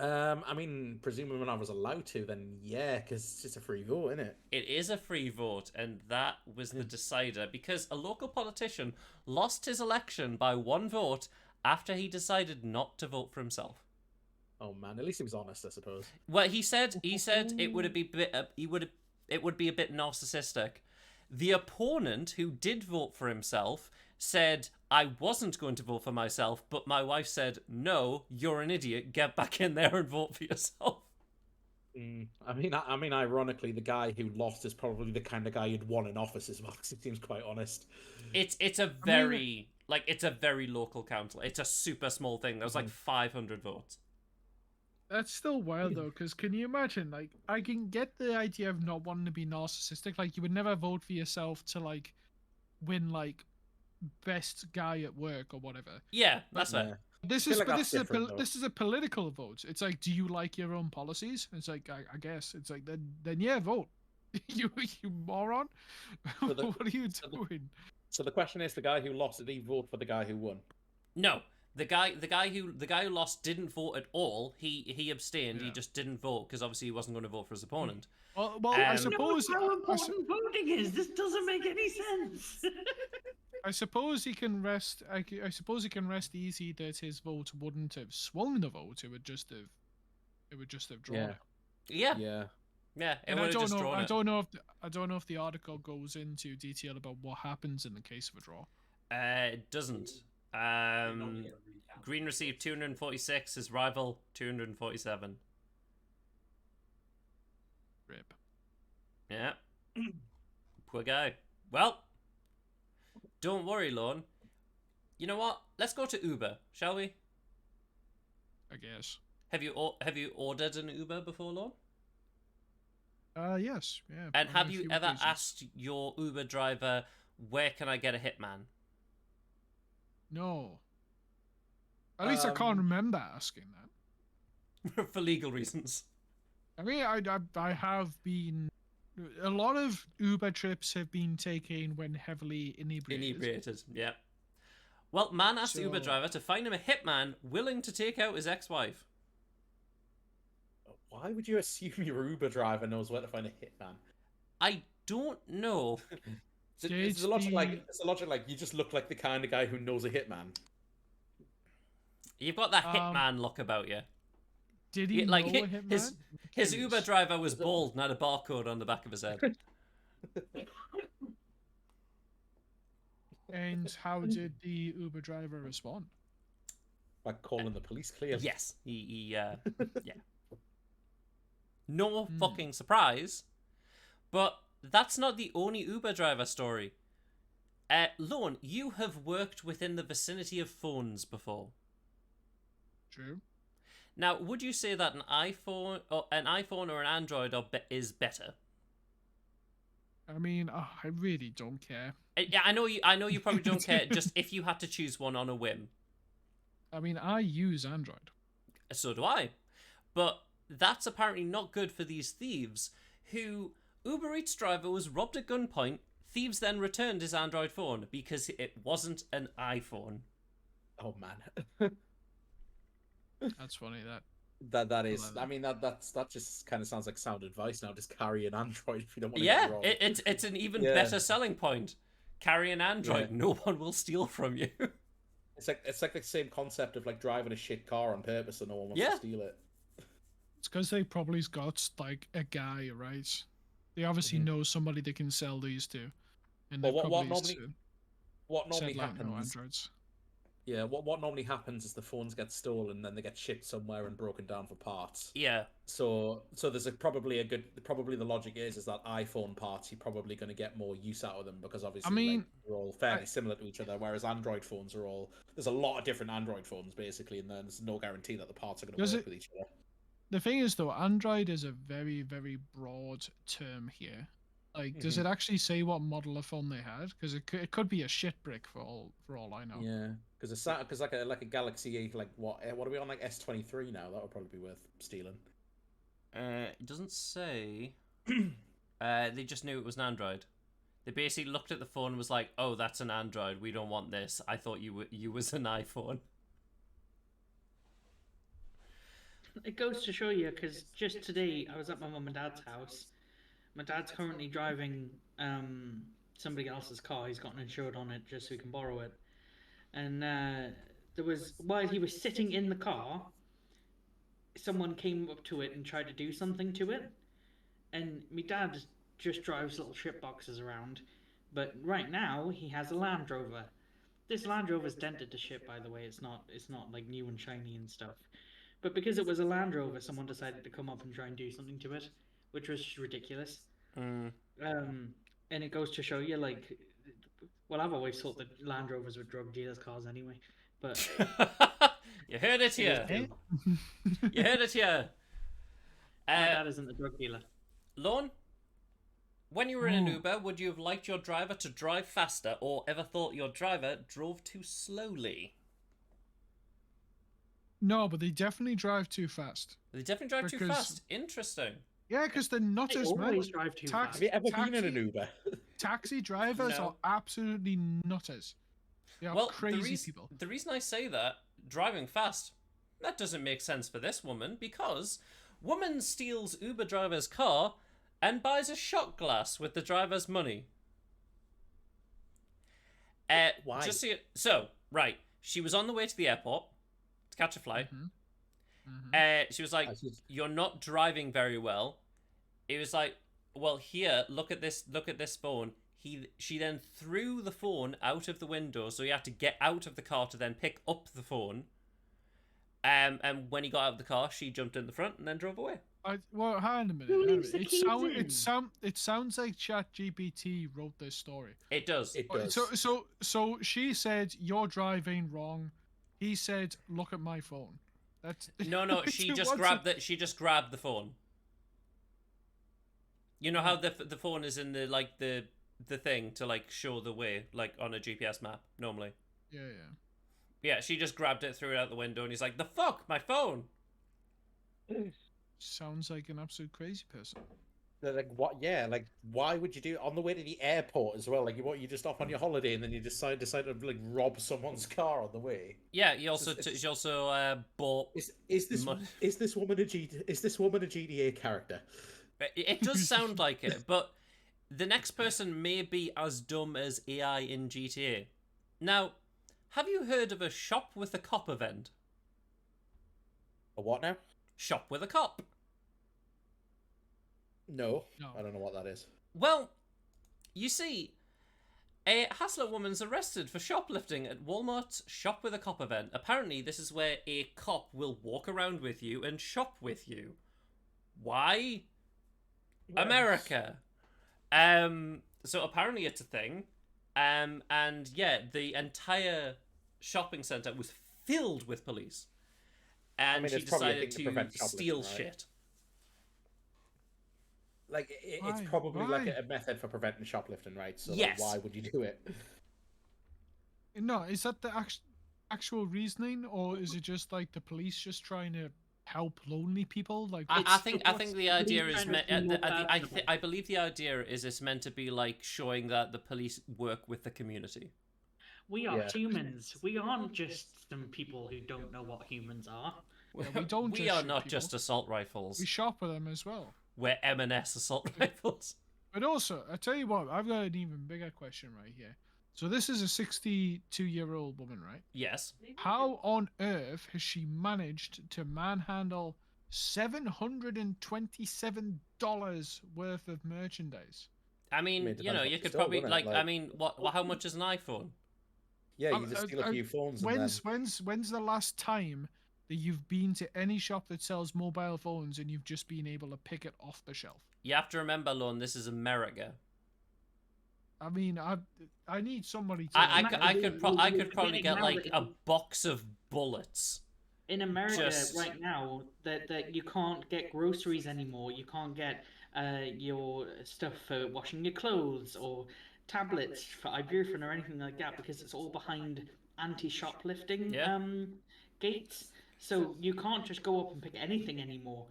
I mean, presuming when I was allowed to, then yeah, because it's just a free vote, isn't it? It is a free vote, and that was the decider because a local politician lost his election by one vote after he decided not to vote for himself. Oh man, at least he was honest, I suppose. Well, he said it would be it would be a bit narcissistic. The opponent who did vote for himself said, I wasn't going to vote for myself, but my wife said, no, you're an idiot, get back in there and vote for yourself. I mean, ironically, the guy who lost is probably the kind of guy you'd want in office as well, because he seems quite honest. It's a very it's a very local council. It's a super small thing. There was like 500 votes. That's still wild though, because can you imagine? Like, I can get the idea of not wanting to be narcissistic. Like, you would never vote for yourself to like win like best guy at work or whatever. Yeah, that's right. This I feel is like but that's different, though. this is a political vote. It's like, do you like your own policies? It's like, I guess it's like then yeah, vote. you moron. So the- What are you so the- doing? So the question is, the guy who lost, did he vote for the guy who won? No, the guy who lost didn't vote at all. He abstained. He Yeah. just didn't vote because obviously he wasn't going to vote for his opponent. Well, I Um, suppose how important voting is. This doesn't make any sense. I suppose he can rest. I suppose he can rest easy that his vote wouldn't have swung the vote. It would just have drawn Yeah. it. Yeah, Yeah. yeah. It And would have just know. drawn I it. don't know if the article goes into detail about what happens in the case of a draw. It doesn't. Green received 246. His rival 247. Rip. Yeah. Poor guy. Well, don't worry, Lorne. You know what? Let's go to Uber, shall we? I guess. Have you ordered an Uber before, Lorne? Yes. Yeah. And on have a you few ever occasions. asked your Uber driver, where can I get a hitman? No. At least I can't remember asking that. For legal reasons. I mean, I have been. A lot of Uber trips have been taken when heavily inebriated. Inebriated, yeah. Well, man asked the Uber So- driver to find him a hitman willing to take out his ex-wife. Why would you assume your Uber driver knows where to find a hitman? I don't know. It's a logic like you just look like the kind of guy who knows a hitman. You've got that Um, hitman look about you. Did he Like know a hitman? his Uber driver was bald and had a barcode on the back of his head. And how did the Uber driver respond? By calling the police, clearly. Yes, he yeah. No fucking surprise, but that's not the only Uber driver story. Lorne, you have worked within the vicinity of phones before. True. Now, would you say that an iPhone or an Android is better? I mean, I really don't care. Yeah, I know you probably don't care. Just if you had to choose one on a whim. I mean, I use Android. So do I. But that's apparently not good for these thieves who Uber Eats driver was robbed at gunpoint. Thieves then returned his Android phone because it wasn't an iPhone. Oh man. That's funny. That is. Love it. I mean, that just kind of sounds like sound advice now. Just carry an Android if you don't want to Yeah, get it wrong. it's an even Yeah. better selling point. Carry an Android, Yeah. no one will steal from you. It's like the same concept of like driving a shit car on purpose so no one wants Yeah. to steal it. It's because they probably got like a guy, right? They obviously know somebody they can sell these to, and they Well, what probably normally- What normally said, like, no happens? Androids. Yeah, what normally happens is the phones get stolen and then they get shipped somewhere and broken down for parts. Yeah, So there's probably the logic is that iPhone parts you're probably going to get more use out of them because obviously mean, they're all fairly similar to each other, whereas Android phones are all there's a lot of different Android phones basically, and there's no guarantee that the parts are going to Does work it- with each other. The thing is, though, Android is a very, very broad term here. Like, does Mhm. it actually say what model of phone they had? Because it could be a shit brick for all I know. Yeah, because like a Galaxy 8, like what are we on, like S23 now? That would probably be worth stealing. it doesn't say. They just knew it was an Android. They basically looked at the phone and was like, "Oh, that's an Android. We don't want this. I thought you was an iPhone." it goes to show you, because just today I was at my mum and dad's house. My dad's currently driving somebody else's car. He's gotten insured on it just so he can borrow it. And there was, while he was sitting in the car, someone came up to it and tried to do something to it. And my dad just drives little shit boxes around. But right now he has a Land Rover. This Land Rover's dented to shit, by the way. It's not like new and shiny and stuff. But because it was a Land Rover, someone decided to come up and try and do something to it, which was just ridiculous. Mm. And it goes to show you, like, well, I've always thought that Land Rovers were drug dealers' cars anyway. But You heard it here. You heard it here. my dad isn't a drug dealer. Lorne, when you were in an Uber, would you have liked your driver to drive faster, or ever thought your driver drove too slowly? No, but they definitely drive too fast. They definitely drive too Because- fast. Interesting. Yeah, because they're They nutters, man. always drive too Tax- Have you ever been in Taxi- an Uber? Taxi drivers No. are absolutely nutters. They are Well, crazy people. the reason I say that, driving fast, that doesn't make sense for this woman, because woman steals Uber driver's car and buys a shot glass with the driver's money. Why? So, right, she was on the way to the airport to catch a flight. She was like, I see. "You're not driving very well." It was like, "Well, here, look at this phone." She then threw the phone out of the window, so he had to get out of the car to then pick up the phone. And when he got out of the car, she jumped in the front and then drove away. Well, hang on a minute. Who hang on a leaves the minute. keys in? It sounds like ChatGPT wrote this story. It does. It does. So she said you're driving wrong. He said, "Look at my phone." That's No, she just grabbed the phone. You know how the phone is in the thing to like show the way, like on a GPS map normally. Yeah. Yeah, she just grabbed it, threw it out the window, and he's like, "The fuck, my phone!" Sounds like an absolute crazy person. They're like, what? Yeah, like, why would you do it on the way to the airport as well? Like, you just off on your holiday and then you decide to like rob someone's car on the way. Yeah, she also bought. Is this Mon- woman a GTA character? It does sound like it, but the next person may be as dumb as AI in GTA. Now, have you heard of a shop with a cop event? A what now? Shop with a cop. No, No. I don't know what that is. Well, you see, a Hassler woman's arrested for shoplifting at Walmart's Shop with a Cop event. Apparently, this is where a cop will walk around with you and shop with you. Why? America. So apparently it's a thing. And yeah, the entire shopping center was filled with police. And mean, she it's probably a decided thing to prevent to shoplifting, steal right? shit. Like, it's Why? probably like Why? a method for preventing shoplifting, right? So, Yes. like, why would you do it? No, is that the actual reasoning, or is it just like the police just trying to help lonely people? Like, I think supposed the to idea be is kind of meant. more personable. I believe the idea is it's meant to be like showing that the police work with the community. We are Yeah. humans. We aren't just some people who don't know what humans are. we don't We just are shoot not people. just assault rifles. we shop with them as well. We're M&S assault rifles. But also, I tell you what, I've got an even bigger question right here. So this is a 62-year-old woman, right? Yes. How on earth has she managed to manhandle $727 worth of merchandise? I mean, it you know, depends what you you could stole, probably wouldn't it? I Like- mean, how much is an iPhone? Yeah, you just steal a uh, few phones and then... when's the last time that you've been to any shop that sells mobile phones and you've just been able to pick it off the shelf? You have to remember, Lorne, this is America. I mean, I need somebody to. I Matt, could probably forgetting get now like that a box of bullets. In America Just- right now, that you can't get groceries anymore. You can't get your stuff for washing your clothes or tablets for ibuprofen or anything like that because it's all behind anti-shoplifting Yeah. gates. So you can't just go up and pick anything anymore.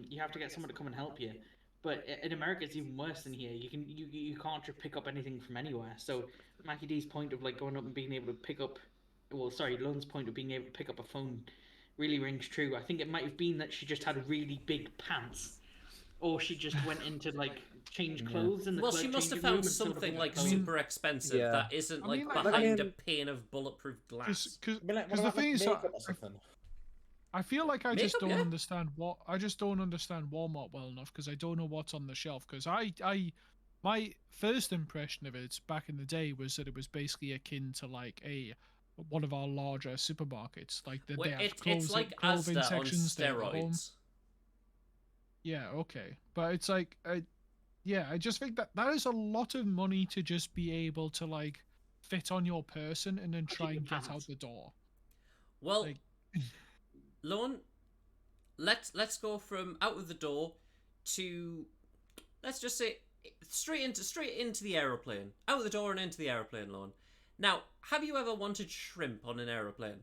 You have to get someone to come and help you. But in America, it's even worse than here. You can't just pick up anything from anywhere. So Mackie D's point of like going up and being able to pick up, well, sorry, Lone's point of being able to pick up a phone really rings true. I think it might have been that she just had really big pants, or she just went into like change clothes in the Well, she must have changing room found and sewed up something in like clothes. super expensive Yeah. that isn't I like mean, like- behind I a mean- pane of bulletproof glass. Because I mean, like, what the about, like, thing is, makeup or something? I feel like I just Makeup, don't yeah. understand what I just don't understand Walmart well enough because I don't know what's on the shelf. Because my first impression of it back in the day was that it was basically akin to like one of our larger supermarkets, like that Well, they have it's like clothing Asda on sections, they have the home. steroids. Yeah, okay, but it's like, yeah, I just think that is a lot of money to just be able to like fit on your person and then try your and get out pants. the door. Well, Like, Lorne, let's go from out of the door to, let's just say, straight into the aeroplane. Out the door and into the aeroplane, Lorne. Now, have you ever wanted shrimp on an aeroplane?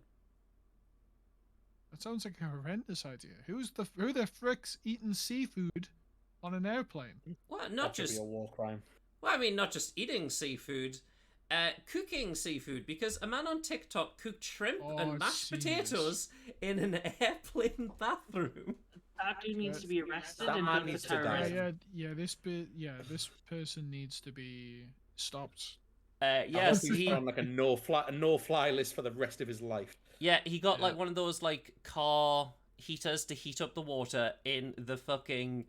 that sounds like a horrendous idea. Who the frick's eating seafood on an airplane? Well, That not should just be a war crime. well, I mean, not just eating seafood, cooking seafood, because a man on TikTok cooked shrimp Oh, and mashed serious? potatoes in an airplane bathroom. That dude needs to be arrested That and man done for needs to die. terrorism. This person needs to be stopped. Yes, He's he on like a no-fly list for the rest of his life. he got Yeah. like one of those like car heaters to heat up the water in the fucking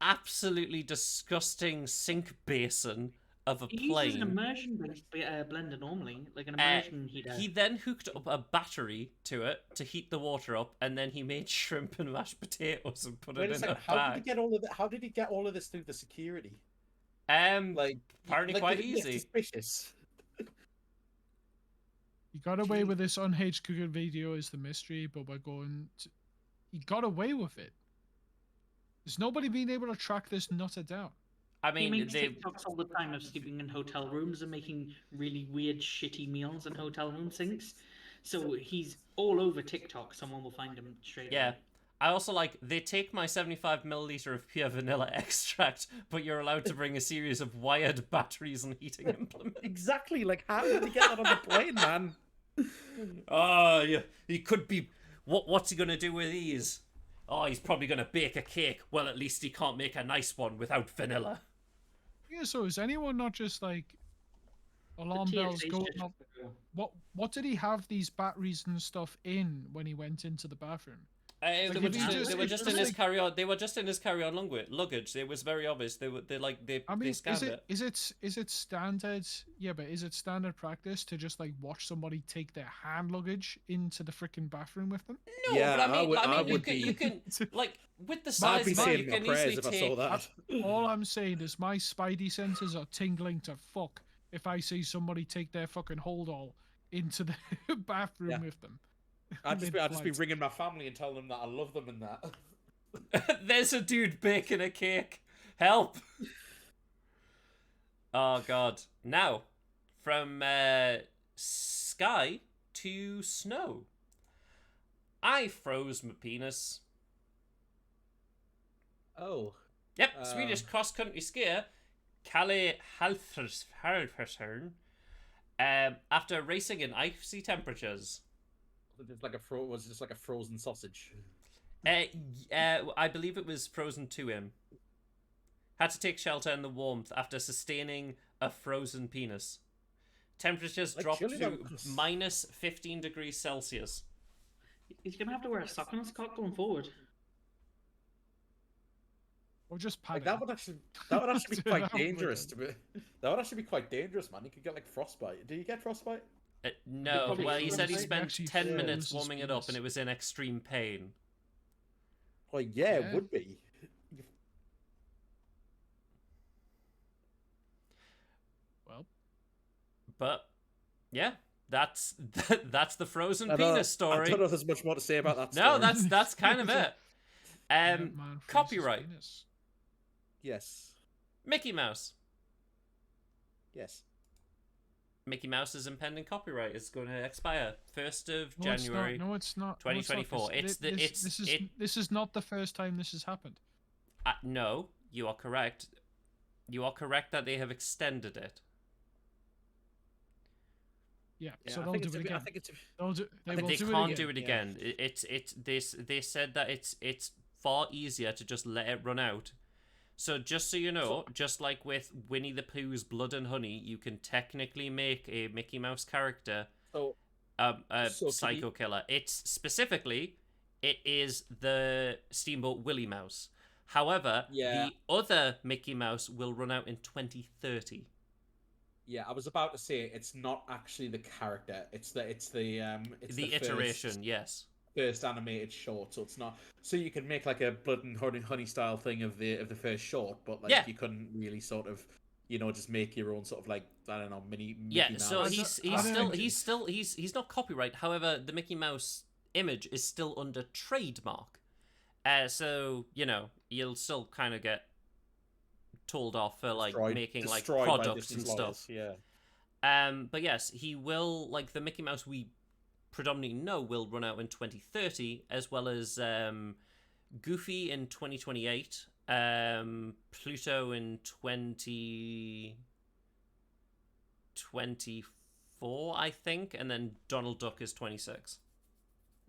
absolutely disgusting sink basin of a He uses an plane. immersion-based blender normally, like an immersion heater. He then hooked up a battery to it to heat the water up, and then he made shrimp and mashed potatoes and put Wait it a in second. a How did he bag. get all of it? How did he get all of this through the security? Like apparently like, quite did it look easy. Suspicious. He got away with this unhinged cooking video is the mystery, but he got away with it. There's nobody being able to track this nutter down. I He mean, makes they TikToks all the time of sleeping in hotel rooms and making really weird, shitty meals in hotel room sinks. So he's all over TikTok. Someone will find him straight yeah. away. I also like they take my 75 milliliter of pure vanilla extract, but you're allowed to bring a series of wired batteries and heating implements. Exactly. Like, how did he get that on the plane, man? Oh, yeah. He could be. What's he gonna do with these? Oh, he's probably gonna bake a cake. Well, at least he can't make a nice one without vanilla. Yeah, so is anyone not just like The alarm bells TSA's going just- off? What did he have these batteries and stuff in when he went into the bathroom? They Like, were if he just, just- they were if just just in his like- carry-on. They were just in his carry-on luggage. It was very obvious. They I mean, scanned it. is it standard? Yeah, but is it standard practice to just like watch somebody take their hand luggage into the freaking bathroom with them? No, Yeah, but I mean, I you would can, be- you can, like, with the I'd size be of it, saying you my can prayers easily if I take. saw that. All I'm saying is my spidey senses are tingling to fuck if I see somebody take their fucking hold all into the bathroom Yeah. with them. I'd just be Mid-flight. ringing my family and telling them that I love them and that. There's a dude baking a cake. Help! Oh god. Now, from sky to snow. I froze my penis. Oh. Yep, Swedish cross-country skier Kalle Halfrsson, after racing in icy temperatures. It's like was it just like a frozen sausage? I believe it was frozen to him. Had to take shelter in the warmth after sustaining a frozen penis. Temperatures Like, dropped surely to that was- minus 15 degrees Celsius. He's gonna have to wear a sock on his cock going forward. Or just Like, padding. that would actually be quite That would dangerous. be- That would actually be quite dangerous, man. You could get like frostbite. Do you get frostbite? No, probably well, he froze said he it. spent Actually 10 froze minutes his warming it up penis. and it was in extreme pain. Well, yeah, Yeah. it would be. Well, But, yeah, that's that's the frozen I don't- penis story. I don't know if there's much more to say about that. No, story. that's kind of it. man freezes Copyright. penis. Yes. Mickey Mouse. Yes. Mickey Mouse's impending copyright is going to expire 1st of No, it's January. not. No, it's not. 2024. This is not the first time this has happened. No, you are correct. You are correct that they have extended it. Yeah, Yeah, so I they'll think do it's it I again. think it's They They will can't do do it it again. again. They said that it's far easier to just let it run out. So just so you know, just like with Winnie the Pooh's Blood and Honey, you can technically make a Mickey Mouse character so a So to psycho killer. It's specifically, it is the Steamboat Willie Mouse. However, Yeah. the other Mickey Mouse will run out in 2030. Yeah, I was about to say it's not actually the character. It's the The iteration, yes. first animated short. So it's not. So you can make like a Blood and Honey style thing of the first short, but like Yeah. you couldn't really sort of, just make your own sort of like, I don't know, Mickey Yeah, Mouse. so I he's not copyright. However, the Mickey Mouse image is still under trademark. So you'll still kind of get told off for like making like destroyed by products Disney's and lawyers, stuff. Yeah. But yes, he will, like the Mickey Mouse we predominantly know will run out in 2030, as well as Goofy in 2028, Pluto in 2024, I think, and then Donald Duck is 26.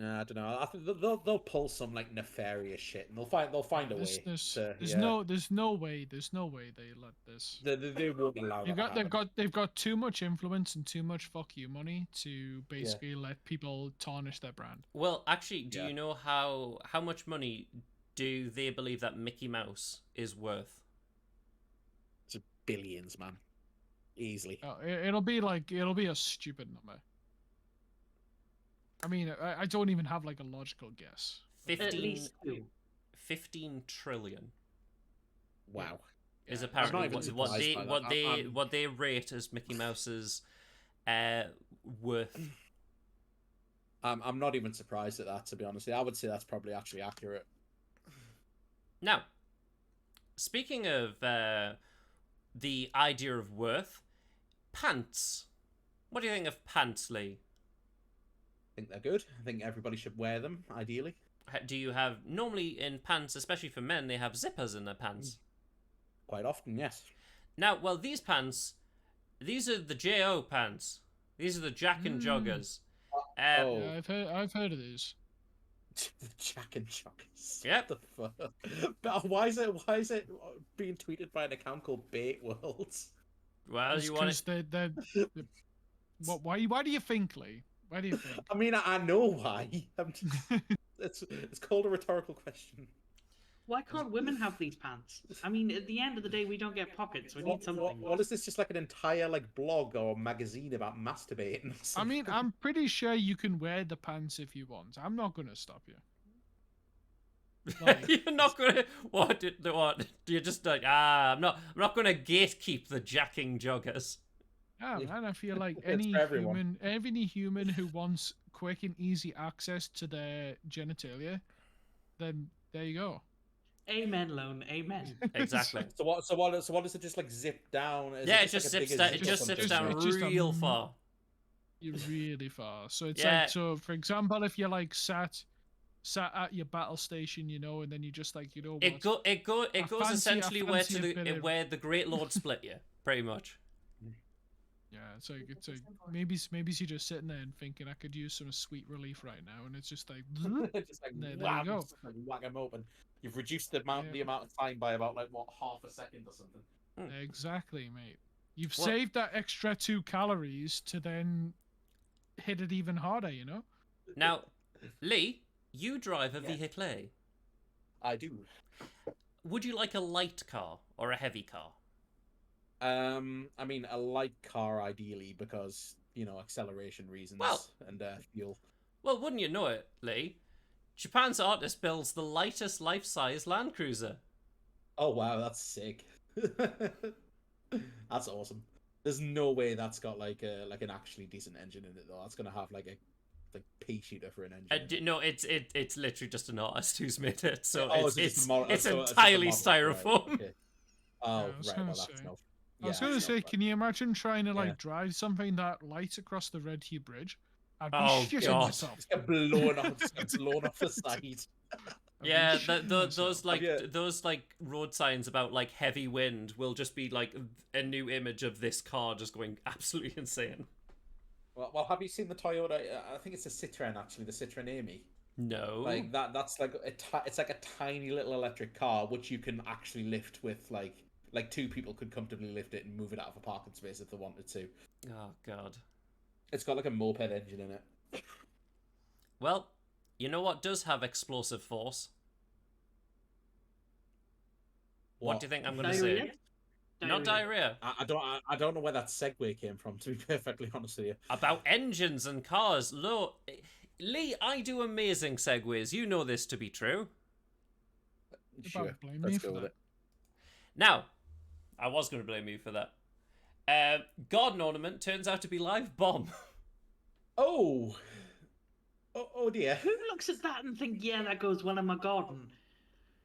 I don't know. I think they'll pull some like nefarious shit, and they'll find a way. There's yeah. no way they let this. They won't allow that. They've got too much influence and too much fuck you money to basically let people tarnish their brand. Well, actually, do you know how much money do they believe that Mickey Mouse is worth? It's billions, man. Easily. It'll be a stupid number. I mean, I don't even have like a logical guess. 15 trillion. Wow. Is apparently what they rate as Mickey Mouse's worth. I'm not even surprised at that, to be honest. I would say that's probably actually accurate. Now, speaking of the idea of worth, pants. What do you think of pants, Lee? I think they're good. I think everybody should wear them, ideally. Do you have, normally in pants, especially for men, they have zippers in their pants? Quite often, yes. Now, well, these pants, these are the J.O. pants. These are the Jack and Joggers. Yeah, I've heard of these. The Jack and Joggers. Yep. The fuck? But why is it being tweeted by an account called Bait World? Well, you want to... they're why do you think, Lee? Why do you think? I mean, I know why. It's called a rhetorical question. Why can't women have these pants? I mean, at the end of the day, we don't get pockets. We need something. What is this? Just like an entire like blog or magazine about masturbating? I mean, I'm pretty sure you can wear the pants if you want. I'm not gonna stop you. Like... You're not gonna what? You're just like I'm not gonna gatekeep the jacking joggers. Yeah, man. I feel like any human who wants quick and easy access to their genitalia, then there you go. Amen, Lone. Amen. Exactly. So what does it just like zip down? Yeah, it just zips down. It just zips down real far. Really far. So it's like, so for example, if you're like sat at your battle station, and then you just like, what? It goes essentially where the Great Lord split you, pretty much. Yeah, it's like maybe you're just sitting there and thinking I could use some sweet relief right now, and it's just like, just like there you go. Just like whack them open. You've reduced the amount of time by about like half a second or something. Exactly, mate. You've saved that extra 2 calories to then hit it even harder, Now, Lee, you drive a vehicle. I do. Would you like a light car or a heavy car? I mean, a light car ideally because acceleration reasons and fuel. Well, wouldn't you know it, Lee? Japan's artist builds the lightest life-size Land Cruiser. Oh wow, that's sick. That's awesome. There's no way that's got like an actually decent engine in it though. That's gonna have like a pea shooter for an engine. No, it's literally just an artist who's made it. So it's entirely styrofoam. Right, okay. Oh, yeah, right. Well, that's no. I was going to say, can you imagine trying to drive something that light across the Red Hugh Bridge? I'd be shitting myself. Just get blown off the side. Yeah, those road signs about like heavy wind will just be like a new image of this car just going absolutely insane. Well, have you seen the Toyota? I think it's a Citroen actually, the Citroen Amy. No. Like that's like it's like a tiny little electric car which you can actually lift with like two people could comfortably lift it and move it out of a parking space if they wanted to. Oh God. It's got like a moped engine in it. Well, you know what does have explosive force? What do you think I'm going to say? Diarrhea? Not diarrhea. I don't know where that segue came from. To be perfectly honest with you. About engines and cars. Lee, I do amazing segues. You know this to be true. You're about to blame me for that. Now, I was going to blame you for that. Garden ornament turns out to be live bomb. Oh dear. Who looks at that and think, yeah, that goes well in my garden?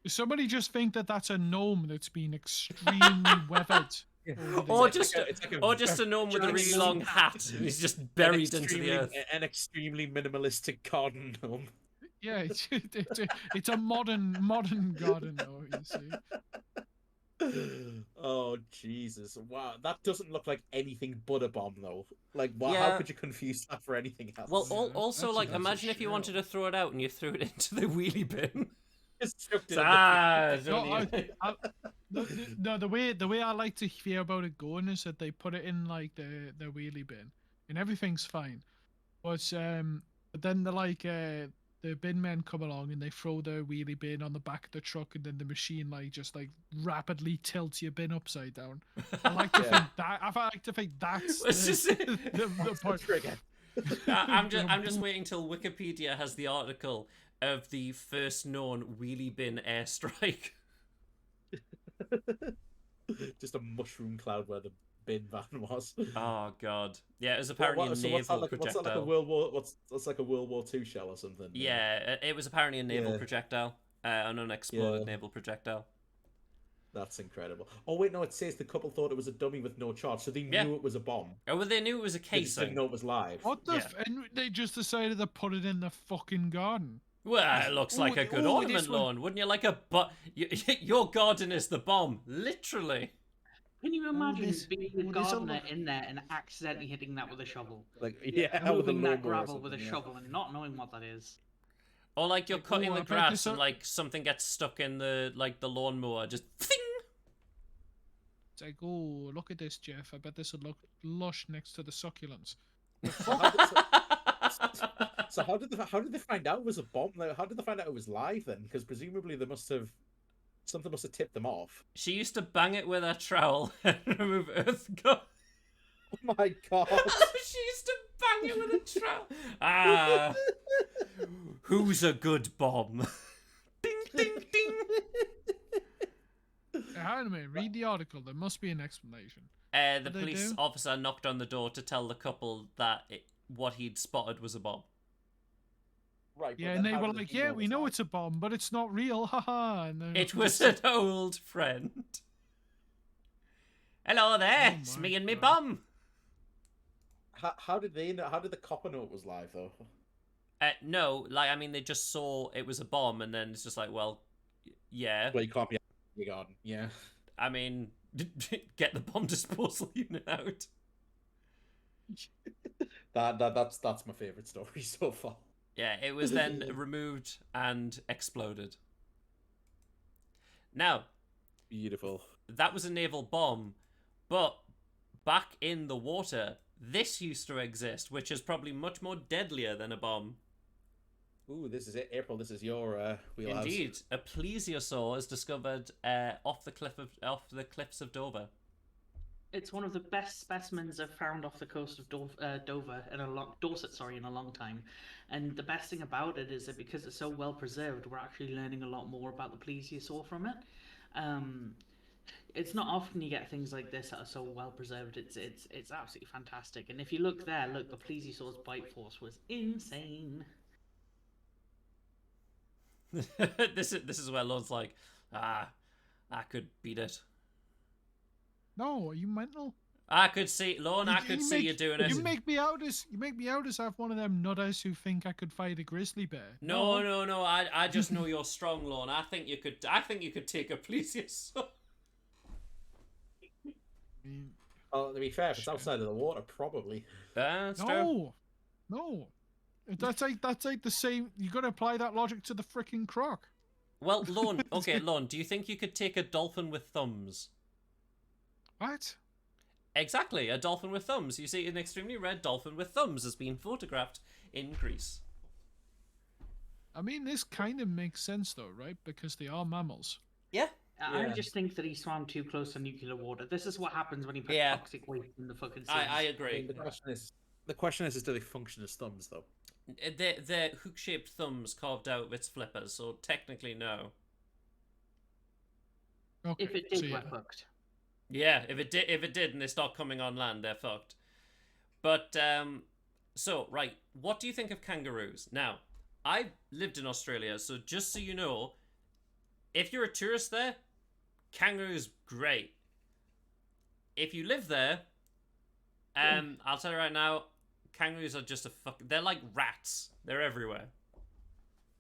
Does somebody just think that that's a gnome that's been extremely weathered? Or It's just a gnome with a really long hat. He's just buried into the earth. An extremely minimalistic garden gnome. Yeah, it's a modern garden though, you see. Oh Jesus! Wow, that doesn't look like anything but a bomb, though. Like, wow, Yeah. how could you confuse that for anything else? Well, Yeah, also, that's like, a imagine if you wanted shell. to throw it out and you threw it into the wheelie bin. Just chucked it No, in the- No, the way I like to hear about it going is that they put it in like the wheelie bin, and everything's fine. But then the bin men come along and they throw the wheelie bin on the back of the truck, and then the machine just rapidly tilts your bin upside down. I like to think that. I like to think that's It's just- the point. Trigger. I'm just waiting till Wikipedia has the article of the first known wheelie bin airstrike. Just a mushroom cloud where the bin van was. Oh God! Yeah, it was apparently a So naval what's projectile. that like a World War? That's like a World War II shell or something? Yeah, it was apparently a naval Yeah. projectile, an unexploded Yeah. naval projectile. That's incredible. Oh wait, no, it says the couple thought it was a dummy with no charge, so they Yeah. knew it was a bomb. Oh, well, they knew it was a They just didn't casing. know it was live. What the? Yeah. And they just decided to put it in the fucking garden. Well, it looks like a good this ornament one- lawn, wouldn't you? Like a your garden is the bomb, literally. Can you imagine this- being a this will gardener look- in there and accidentally hitting that with a shovel? Like yeah, with a Moving that lawnmower or gravel with a something, yeah. shovel and not knowing what that is. Or like you're Like, cutting oh, the I bet grass this and are- like something gets stuck in the lawnmower, just thing. It's like, oh, look at this, Jeff. I bet this would look lush next to the succulents. So how did they find out it was a bomb? Like, how did they find out it was live then? Because presumably something must have tipped them off. She used to bang it with her trowel and remove earth gun. Oh my god! She used to bang it with a trowel. Ah, who's a good bomb? Ding ding ding. Hang on a minute. Read the article. There must be an explanation. The What'd they police do? officer knocked on the door to tell the couple that what he'd spotted was a bomb. Right. but Yeah, then and they how were did like, he "Yeah, we know live? it's a bomb, but it's not real, haha." And then It was an old friend. Hello there, Oh it's my me and me God. bomb. How did they know? How did the copper know it was live though? No, like I mean, they just saw it was a bomb, and then it's just like, well, yeah. Well, you can't be out in your garden. Yeah. I mean, get the bomb disposal unit out. That's my favorite story so far. Yeah, it was then removed and exploded. Now, Beautiful. that was a naval bomb, but back in the water, this used to exist, which is probably much more deadlier than a bomb. Ooh, this is it, April. This is your wheelhouse. Indeed, a plesiosaur is discovered off the cliffs of Dover. It's one of the best specimens I've found off the coast of Dover Dorset, in a long time. And the best thing about it is that because it's so well preserved, we're actually learning a lot more about the plesiosaur from it. It's not often you get things like this that are so well preserved. It's absolutely fantastic. And if you look there, look, the plesiosaur's bite force was insane. This is where Lord's like, I could beat it. No, are you mental? I could see, Lorne, I could see you doing it. You make me out as have one of them nutters who think I could fight a grizzly bear. No. I just know you're strong, Lorne. I think you could take a plesiosaur. I mean, Well, to be fair, if it's outside of the water, probably. That's true. No, no. That's like the same. You got to apply that logic to the freaking croc. Well, Lorne, okay, Lorne, do you think you could take a dolphin with thumbs? What? Exactly, a dolphin with thumbs. You see, an extremely rare dolphin with thumbs has been photographed in Greece. I mean, this kind of makes sense though, right? Because they are mammals. Yeah. I Yeah. just think that he swam too close to nuclear water. This is what happens when you put Yeah. toxic waste in the fucking sea. I I agree. mean, the question is, do they function as thumbs though? They're hook-shaped thumbs carved out of its flippers, so technically no. Okay, If it did, so yeah. we're fucked. Yeah, if it did, and they start coming on land, they're fucked. But so right, what do you think of kangaroos? Now, I've lived in Australia, so just so you know, if you're a tourist there, kangaroos great. If you live there, I'll tell you right now, kangaroos are just they're like rats. They're everywhere.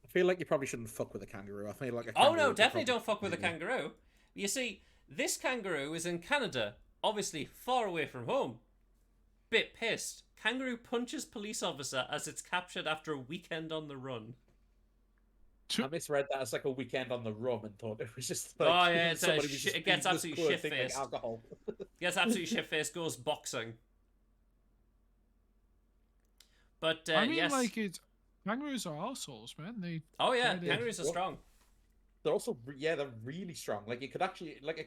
I feel like you probably shouldn't fuck with a kangaroo. I feel like a Oh kangaroo no, could definitely probably- don't fuck with a kangaroo. You see, this kangaroo is in Canada, obviously far away from home. Bit pissed. Kangaroo punches police officer as it's captured after a weekend on the run. I misread that as like a weekend on the rum and thought it was just like Oh, yeah, it's a somebody was shit- just it gets doing this absolutely poor thing like shit-faced. alcohol. Gets absolutely shit-faced, goes boxing. But I mean, yes. like kangaroos are assholes, man. They Oh yeah, Kinda- kangaroos are What? strong. They're also they're really strong. Like you could actually like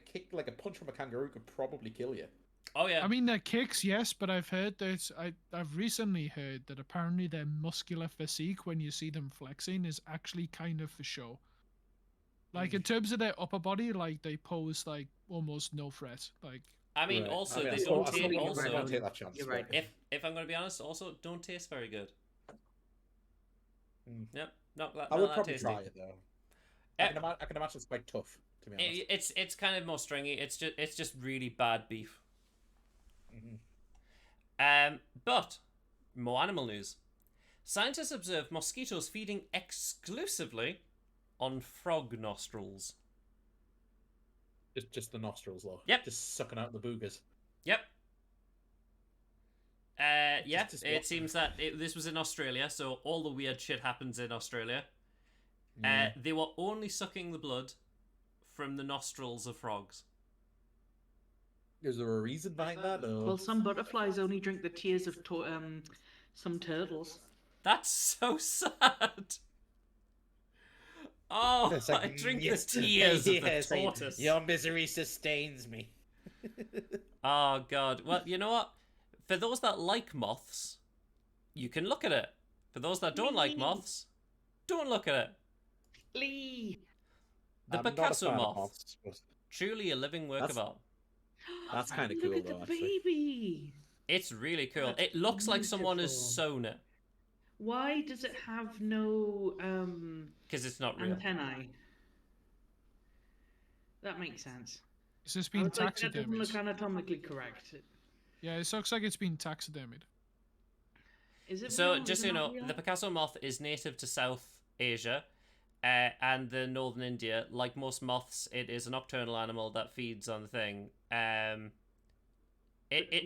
a punch from a kangaroo could probably kill you. Oh yeah. I mean, their kicks, yes, but I've heard that I've recently heard that apparently their muscular physique, when you see them flexing, is actually kind of for show. Like in terms of their upper body, like they pose like almost no threat. Like I mean, Right. also I mean, they I don't still- taste. you're Also, right. I won't take that chance. You're but- right. if I'm going to be honest, also don't taste very good. Mm. Yep, not that. I not would that probably tasty. try it though. Eh, I can imagine it's quite tough to be honest. It's kind of more stringy. It's just really bad beef. Mhm. But more animal news. Scientists observed mosquitoes feeding exclusively on frog nostrils. Just the nostrils though. Yep. Just sucking out the boogers. Yep. Yeah, Just it what- seems that this was in Australia, so all the weird shit happens in Australia. Yeah. They were only sucking the blood from the nostrils of frogs. Is there a reason behind that? Or... Well, some butterflies only drink the tears of some turtles. That's so sad. Oh, It's like, I drink yes, the tears of yes, the like, tortoise. Your misery sustains me. Oh god. Well, you know what? For those that like moths, you can look at it. For those that don't like moths, don't look at it. Lee. The I'm not a Picasso fan of moth, moths, but truly a living work That's- of art. That's kinda Look cool, at the though, actually. baby. It's really cool. That's It looks like someone has beautiful. sewn it Why does it have no because it's not real. antennae? That makes sense. it's just I been was like, that doesn't taxidermied. look anatomically correct. Yeah, it looks like it's been taxidermied. Is it? So, real? just Is so you it know, not real? the Picasso moth is native to South Asia and the northern India. Like most moths, it is a nocturnal animal that feeds on the thing. It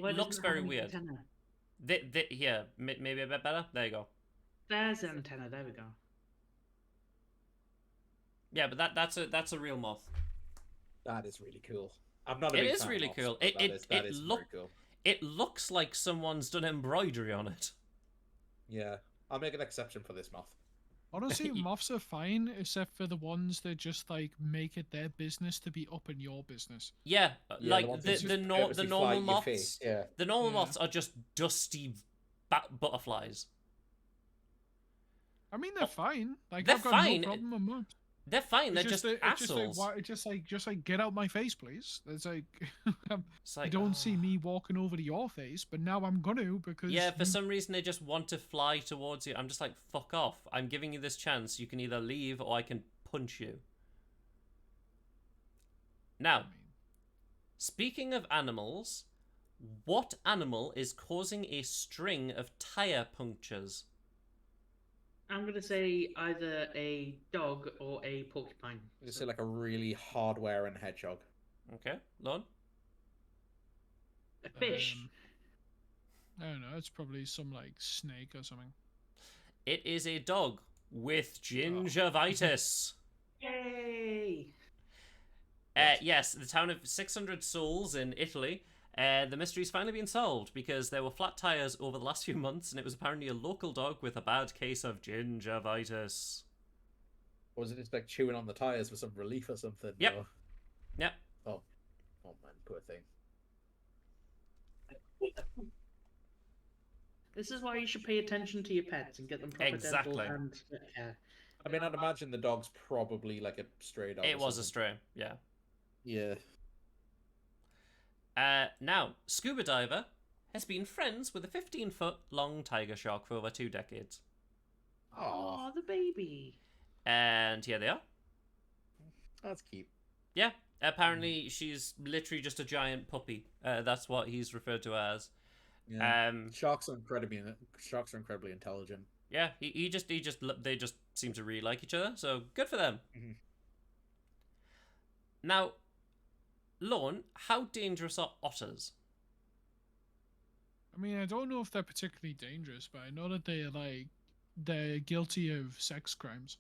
Why doesn't looks have very any weird. antenna? Here, maybe a bit better. There you go. There's an antenna. There we go. Yeah, but that's a real moth. that is really cool. I'm not a It big is fan of really moths, cool. but It- that it- is- that it is look- very cool. It looks like someone's done embroidery on it. Yeah, I'll make an exception for this moth. Honestly, moths are fine, except for the ones that just like make it their business to be up in your business. Yeah, Yeah, like ones the that just the purposely normal fly in your moths. face, yeah. The normal Yeah. moths are just dusty butterflies. I mean, they're fine. Like They're I've got fine. no problem with moths. They're fine. They're It's just it's assholes. just like get out my face, please. It's like It's you like, don't see ah. me walking over to your face, but now I'm gonna because Yeah, for you- some reason they just want to fly towards you. I'm just like, fuck off. I'm giving you this chance. You can either leave or I can punch you. Now, speaking of animals, what animal is causing a string of tire punctures? I'm gonna say either a dog or a porcupine. Just say like a really hard-wearing hedgehog. Okay, Lon? A fish. I don't know. It's probably some like snake or something. It is a dog with gingivitis. Yay! Yes, the town of 600 souls in Italy. The mystery's finally been solved because there were flat tires over the last few months, and it was apparently a local dog with a bad case of gingivitis. Or was it just like chewing on the tires for some relief or something? Yep. Or... Yep. Oh man, poor thing. This is why you should pay attention to your pets and get them proper Exactly. dental and care. I mean, I'd imagine the dog's probably like a stray dog. It or was a something. stray, Yeah. yeah. Now, scuba diver has been friends with a 15-foot long tiger shark for over 2 decades. Oh, the baby. And here they are. That's cute. Yeah, apparently she's literally just a giant puppy. That's what he's referred to as. Yeah. Sharks are incredibly intelligent. Yeah, they just seem to really like each other, so good for them. Mhm. Now, Lorne, how dangerous are otters? I mean, I don't know if they're particularly dangerous, but I know that they're guilty of sex crimes.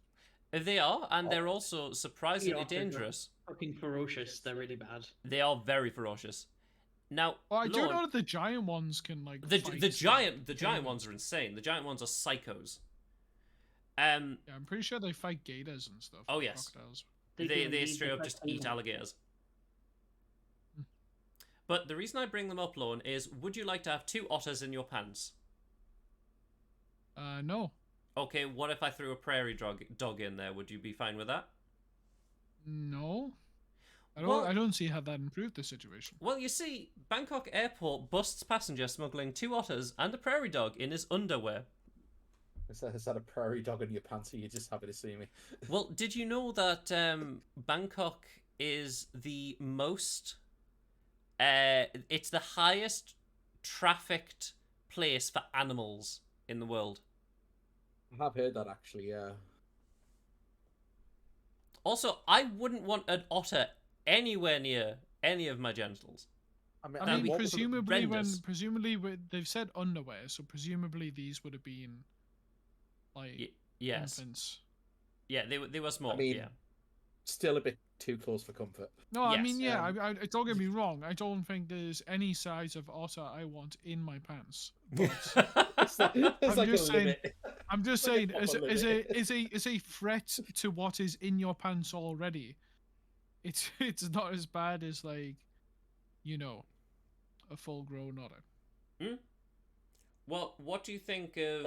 They are, and they're also surprisingly otters are- dangerous. Fucking ferocious. They're really bad. They are very ferocious. Now, Well, I do Lorne, know that the giant ones can like the fight, giant humans. ones are insane. The giant ones are psychos. Yeah, I'm pretty sure they fight gators and stuff. Oh, and yes. crocodiles. They do straight up indeed. just eat alligators. Hmm. But the reason I bring them up, Lorne, is would you like to have 2 otters in your pants? No, Okay, what if I threw a prairie dog in there? Would you be fine with that? no. Well- I don't see how that improved the situation. Well, you see, Bangkok Airport busts passenger smuggling 2 otters and a prairie dog in his underwear. Is that a prairie dog in your pants? Or you're just happy to see me? Well, did you know that Bangkok is the most... it's the highest trafficked place for animals in the world. I have heard that actually. Yeah. Also, I wouldn't want an otter anywhere near any of my genitals. I That'd mean, be what was the- presumably they've said underwear, so presumably these would have been like Yes. infants. Yeah, they were small, I mean, yeah. Still a bit too close for comfort. No, I Yes, mean, yeah, I don't get me wrong. I don't think there's any size of otter I want in my pants. It's like just a saying- limit. I'm just Like a saying, proper limit. as a threat to what is in your pants already, it's not as bad as like, you know, a full grown otter. Well, what do you think of...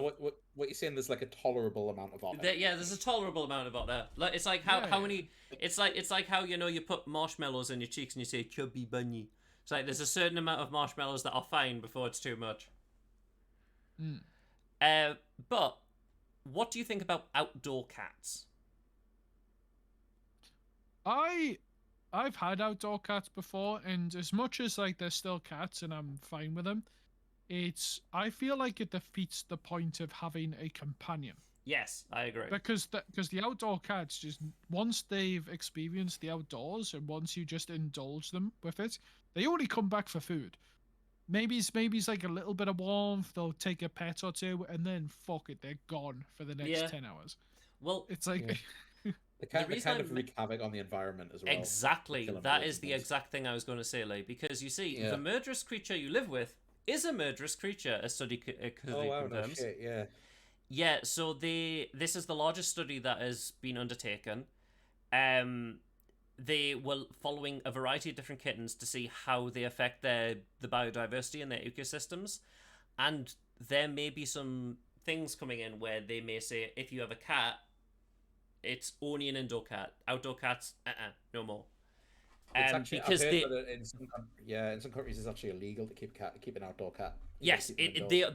What you're saying? There's like a tolerable amount of otter. There's a tolerable amount of otter. Like, it's like how Yeah. many... It's like how, you know, you put marshmallows in your cheeks and you say, chubby bunny. It's like there's a certain amount of marshmallows that are fine before it's too much. Mm. But what do you think about outdoor cats? I've had outdoor cats before, and as much as like they're still cats and I'm fine with them, I feel like it defeats the point of having a companion. Yes, I agree. Because the outdoor cats, just once they've experienced the outdoors and once you just indulge them with it, they only come back for food. Maybe it's like a little bit of warmth, they'll take a pet or two, and then fuck it, they're gone for the next Yeah. 10 hours. Well, It's like They kind reason of I'm- wreak havoc on the environment as well. exactly. Killing That birds is and the things. exact thing I was going to say, Lee. Because you see, Yeah. the murderous creature you live with is a murderous creature, a study Oh wow, no confirms. shit, yeah. Yeah, so this is the largest study that has been undertaken. They were following a variety of different kittens to see how they affect the biodiversity in their ecosystems. And there may be some things coming in where they may say, if you have a cat, it's only an indoor cat. Outdoor cats, no more. It's actually, because I've they... heard that in some countries it's actually illegal to keep an outdoor cat. You Yes, keep them indoors.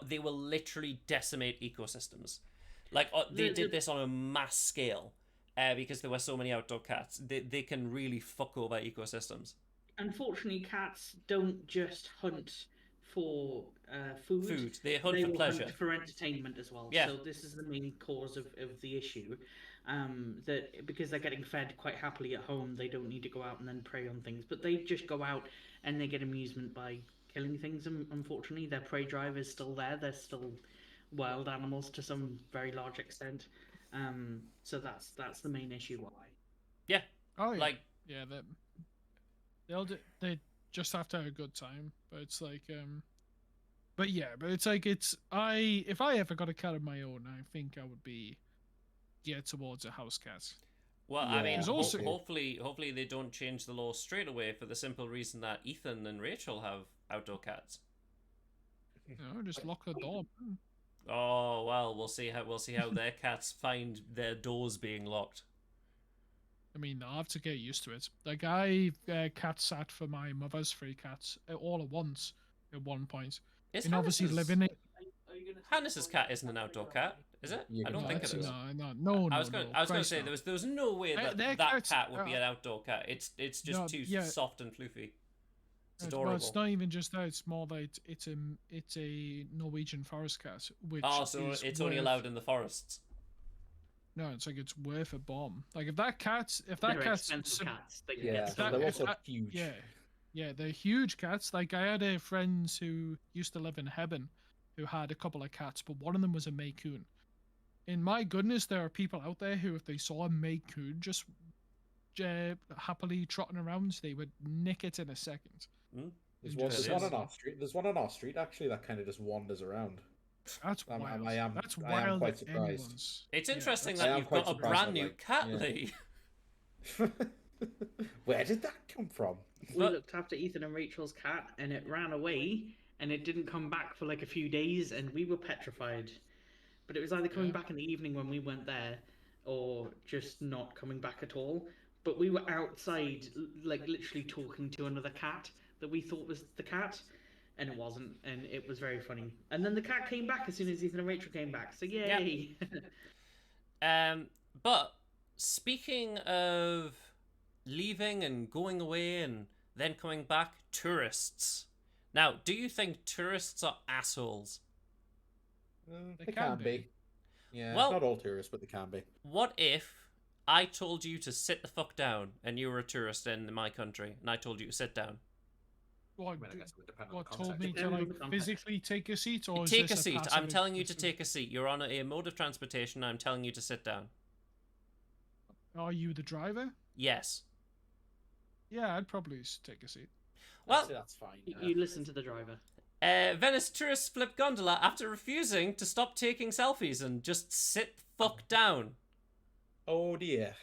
they will literally decimate ecosystems. Like they did this on a mass scale, because there were so many outdoor cats. They can really fuck over ecosystems. Unfortunately, cats don't just hunt for food. Food. They hunt They for will pleasure. hunt for entertainment as well. Yeah. So this is the main cause of the issue. That because they're getting fed quite happily at home, they don't need to go out and then prey on things. But they just go out and they get amusement by killing things. Unfortunately, their prey drive is still there. They're still wild animals to some very large extent. So that's the main issue why. Yeah. Oh yeah. Like, Yeah, they just have to have a good time, but it's like but yeah, but it's like if I ever got a cat of my own, I think I would be geared towards a house cat. well, I Yeah. mean, There's also- hopefully they don't change the law straight away for the simple reason that Ethan and Rachel have outdoor cats. You know, just lock the door. Oh well, we'll see how their cats find their doors being locked. I mean, I have to get used to it. Like I cat sat for my mother's 3 cats all at once at one point, Is and obviously Hannes's- living it. Hannes's cat isn't an outdoor cat, is it? You I can don't No, think it it's- is. no. I was going to Christ, say no. there was no way that Their that cats cat would be are- an outdoor cat. It's just No, too yeah. soft and floofy. It's Well, adorable. it's not even just that. It's more like it's a Norwegian forest cat, which Oh, so is it's only worth- allowed in the forests. No, it's like it's worth a bomb. Like if that cat's They're cat's expensive sub- cats. They can Yeah, get If so that- they're if also that- huge. yeah, they're huge cats. Like I had a friend who used to live in Hebben, who had a couple of cats, but one of them was a Maine Coon. And my goodness, there are people out there who, if they saw a Maine Coon just happily trotting around, they would nick it in a second. There's It one, just there's one is. on our street. There's one on our street actually that kind of just wanders around. That's I wild. am- That's I am wild. quite that surprised. anyone's- It's yeah, interesting that's- I that am you've quite got a surprised brand at, new like, cat, yeah. Lee. Where did that come from? We But- looked after Ethan and Rachel's cat, and it ran away, and it didn't come back for like a few days, and we were petrified. But it was either coming Yeah. back in the evening when we weren't there, or just not coming back at all. But we were outside, like literally talking to another cat that we thought was the cat, and it wasn't, and it was very funny. And then the cat came back as soon as Ethan and Rachel came back, so yay! But speaking of leaving and going away and then coming back, tourists. Now, do you think tourists are assholes? They can can be. be. Yeah, Well- not all tourists, but they can be. What if I told you to sit the fuck down and you were a tourist in my country and I told you to sit down? What, I mean, I guess it would depend on what the told context. me to Depends on like the context. physically take a seat, or is Take a this seat. passive I'm telling you to aggressive- take a seat. You're on a mode of transportation. I'm telling you to sit down. Are you the driver? Yes. Yeah, I'd probably take a seat. Well- I'd say that's fine. You listen to the driver. Venice tourists flip gondola after refusing to stop taking selfies and just sit fuck down. Oh dear.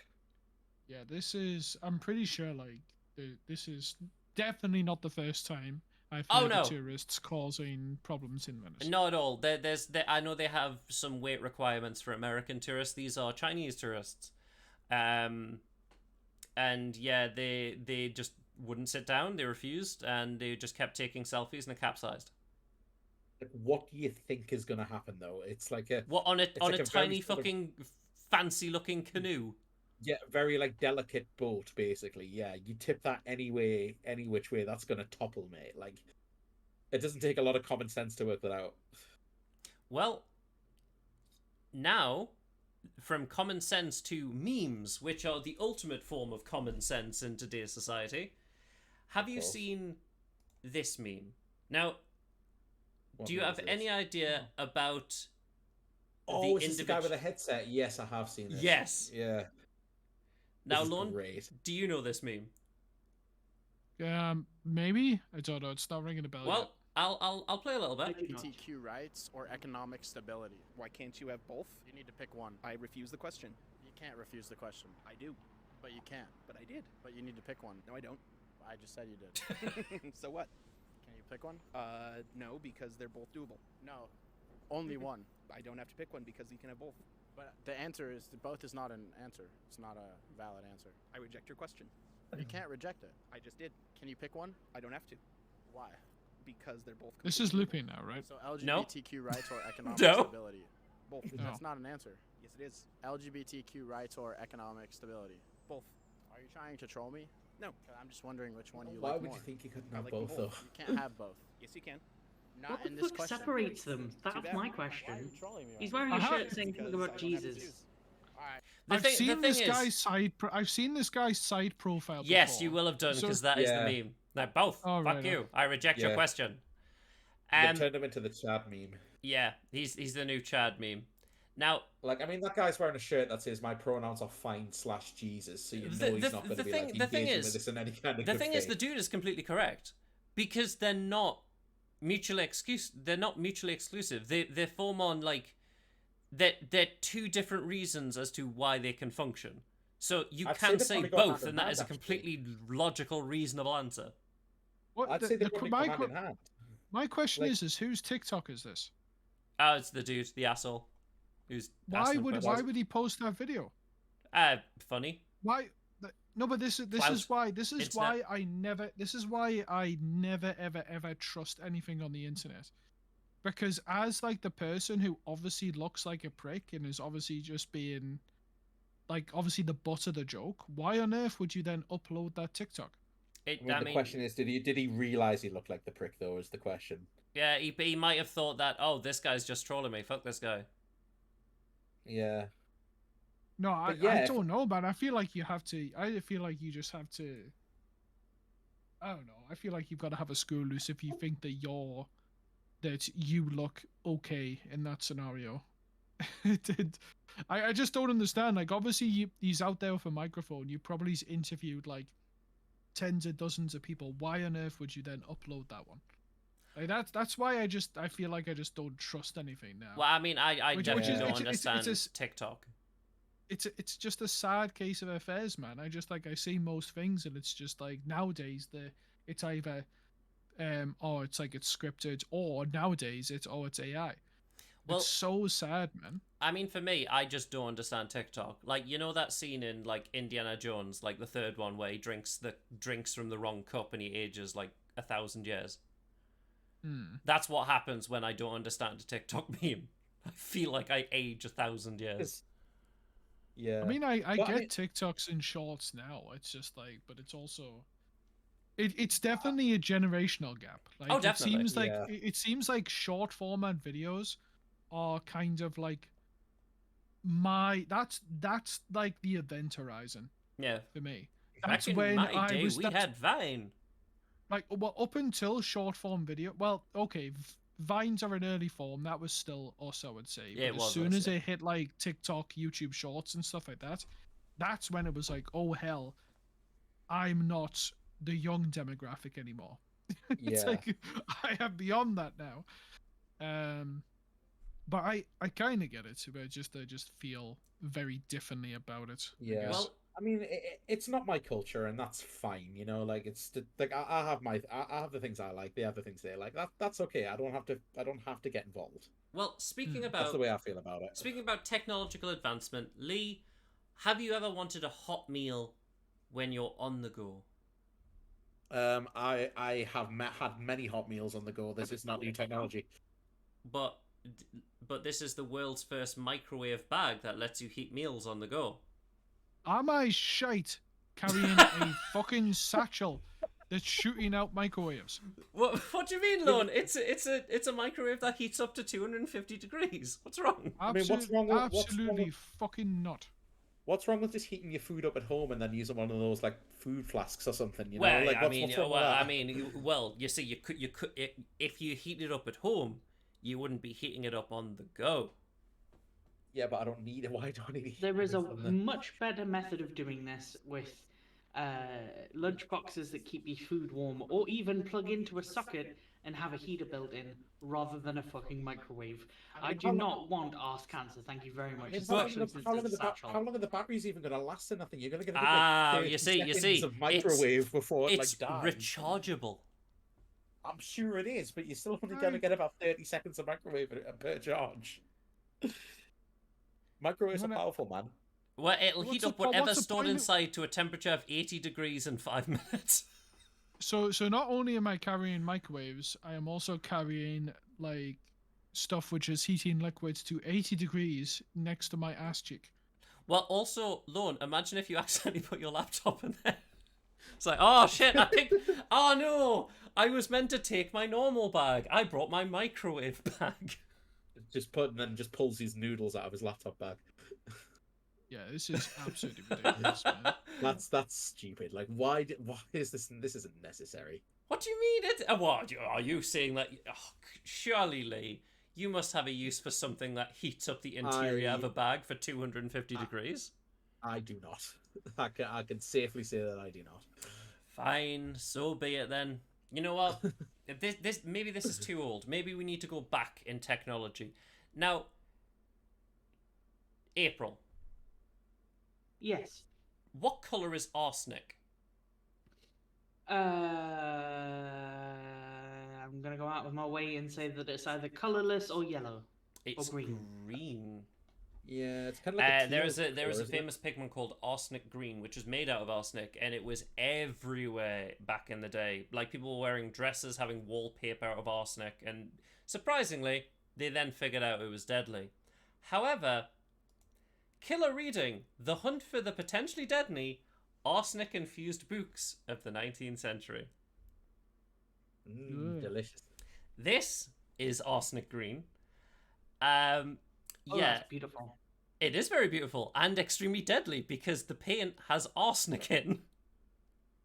Yeah, this is. I'm pretty sure like this is definitely not the first time I've Oh, heard no. of tourists causing problems in Venice. Not at all. I know they have some weight requirements for American tourists. These are Chinese tourists. And yeah, they just wouldn't sit down. They refused, and they just kept taking selfies, and it capsized. Like, what do you think is going to happen though? It's like a What on a It's on like a a very tiny sort of- fucking fancy looking canoe? very like delicate boat basically. Yeah, you tip that any which way, that's going to topple, mate. Like, it doesn't take a lot of common sense to work that out. Well, now, from common sense to memes, which are the ultimate form of common sense in today's society, have you course. seen this meme? Now, What do you meme have is any this? idea about Oh, the is this the guy with individu- a headset? Yes, I have seen this. Yes. Yeah. Now, This is Lon, great. do you know this meme? Maybe I don't know. It's not ringing a bell. Well, I'll play a little bit. LGBTQ rights or economic stability? Why can't you have both? You need to pick one. I refuse the question. You can't refuse the question. I do. But you can't. But I did. But you need to pick one. No, I don't. I just said you did. So what? Can you pick one? No, because they're both doable. No. Only one. I don't have to pick one because you can have both. But the answer is both is not an answer. It's not a valid answer. I reject your question. You can't reject it. I just did. Can you pick one? I don't have to. Why? Because they're both. This is completely looping now, right? So No. LGBTQ rights or economic No. stability? Both. No. That's not an answer. Yes, it is. LGBTQ rights or economic stability? Both. Are you trying to troll me? No. I'm just wondering which one you Why like would more. you think you couldn't I have like them both though? You can't have both. Yes, you can. Not What the in this fuck question. separates them? Too That's bad. my Why are question. you trolling me He's right wearing now? a Uh-huh. shirt saying Because something about I don't have Jesus. views. Alright. I've seen the this thing guy's is, side. I've seen this guy's side profile. yes, before. you will have done So- because that is Yeah. the meme. Now both. Oh, Fuck right, you. I reject your Yeah. question. They turned him into the Chad meme. Yeah, he's the new Chad meme. Now, Like, I mean, that guy's wearing a shirt that says "My pronouns are fine/Jesus," so you know The- he's the- not going the to be thing- like the thing engaging is- with this in any kind of the good thing is, the faith. dude is completely correct because they're not mutually exclusive. They're not mutually exclusive. They form on like they're two different reasons as to why they can function. So you I'd say can they say probably go both, hand in and that hand, is a actually. completely logical, reasonable answer. What I'd the- say they the- probably my, go hand que- in hand. my question Like- is whose TikTok is this? Oh, it's the dude, the asshole, who's Why asking would questions. he post that video? Funny. Why? No, but this Clout. is why Internet. I never ever trust anything on the internet, because as like the person who obviously looks like a prick and is obviously just being like obviously the butt of the joke, why on earth would you then upload that TikTok? It, I mean, the question is, did he realize he looked like the prick though? Is the question. yeah, he might have thought that, oh, this guy's just trolling me. Fuck this guy. Yeah. No, I But yeah, if- don't know, man. I feel like you have to. I feel like you just have to. I don't know. I feel like you've got to have a screw loose if you think that you look okay in that scenario. I just don't understand. Like, obviously, he's out there with a microphone. You probably interviewed like tens of dozens of people. Why on earth would you then upload that one? Like that's why I feel like I just don't trust anything now. Well, I mean, I Which definitely is- don't it's understand a TikTok. It's just a sad case of affairs, man. I just like I see most things, and it's just like nowadays it's either oh it's like it's scripted, or nowadays it's it's AI. Well, It's so sad, man. I mean, for me, I just don't understand TikTok. Like, you know that scene in like Indiana Jones, like the third one, where he drinks from the wrong cup and he ages like 1,000 years. That's what happens when I don't understand a TikTok meme. I feel like I age 1,000 years. Yeah. I mean, I Well, I get mean- TikToks and shorts now. It's just like, but it's also, it's definitely a generational gap. Like, Oh, definitely. It seems like Yeah. it seems like short format videos are kind of like that's like the event horizon Yeah. for me. Back That's in when my I day, was we that's- had Vine. like well up until short form video. Well, okay, Vines are an early form. That was still us, I would say. Yeah, it But was as soon us, as yeah. it hit like TikTok, YouTube Shorts, and stuff like that, that's when it was like, oh hell, I'm not the young demographic anymore. It's Yeah. like I am beyond that now. But I kind of get it. But I just feel very differently about it. I Yeah. guess. Well, I mean, it's not my culture, and that's fine. You know, like like I have the things I like. They have the things they like. That's okay. I don't have to get involved. well, speaking Hmm. about That's the way I feel about it. speaking about technological advancement, Lee, have you ever wanted a hot meal when you're on the go? I have had many hot meals on the go. This is not new technology. But this is the world's first microwave bag that lets you heat meals on the go. Am I shite carrying a fucking satchel that's shooting out microwaves? What do you mean, Lorne? It's a microwave that heats up to 250 degrees. What's wrong? mean, what's wrong with- what's wrong absolutely with- fucking not. What's wrong with just heating your food up at home and then using one of those like food flasks or something? You know, Well, like I what's, mean, what's wrong well, with that? I mean, you see, you could if you heat it up at home, you wouldn't be heating it up on the go. Yeah, but I don't need it. Why do I need it? There is a From the- much better method of doing this with lunch boxes that keep your food warm, or even plug into a socket and have a heater built in rather than a fucking microwave. I do not want arse cancer, thank you very much. I mean, especially since it's a satchel. how long are the batteries even going to last in that thing? You're going to get Ah, like 30 you see, seconds of microwave before it It's like dies. rechargeable. I'm sure it is, but you're still only going to Right. get about 30 seconds of microwave per charge. Microwaves are Wanna- powerful, man. Well, it'll What's heat the up po- whatever's what's the stored point of- inside to a temperature of 80 degrees in 5 minutes. So not only am I carrying microwaves, I am also carrying like stuff which is heating liquids to 80 degrees next to my ass cheek. Well, also, Lorne, imagine if you accidentally put your laptop in there. It's like, oh shit, I picked. Oh no, I was meant to take my normal bag. I brought my microwave bag. And then just pulls his noodles out of his laptop bag. Yeah, this is absolutely ridiculous, man. That's stupid. Like, why is this? This isn't necessary. What do you mean? What are you saying that? Oh, surely, Lee, you must have a use for something that heats up the interior of a bag for 250 degrees. I do not. I can safely say that I do not. Fine, so be it then. You know what? Maybe this is too old. Maybe we need to go back in technology. Now, April, Yes. what color is arsenic? I'm gonna go out of my way and say that it's either colorless or yellow. It's green. green. Yeah, it's kind of like There was a famous pigment called arsenic green, which was made out of arsenic, and it was everywhere back in the day. Like, people were wearing dresses, having wallpaper out of arsenic, and surprisingly, they then figured out it was deadly. However, killer reading: The Hunt for the Potentially Deadly Arsenic-Infused Books of the 19th Century. Delicious. This is arsenic green. Oh, Yeah, that's beautiful. it is very beautiful and extremely deadly because the paint has arsenic in.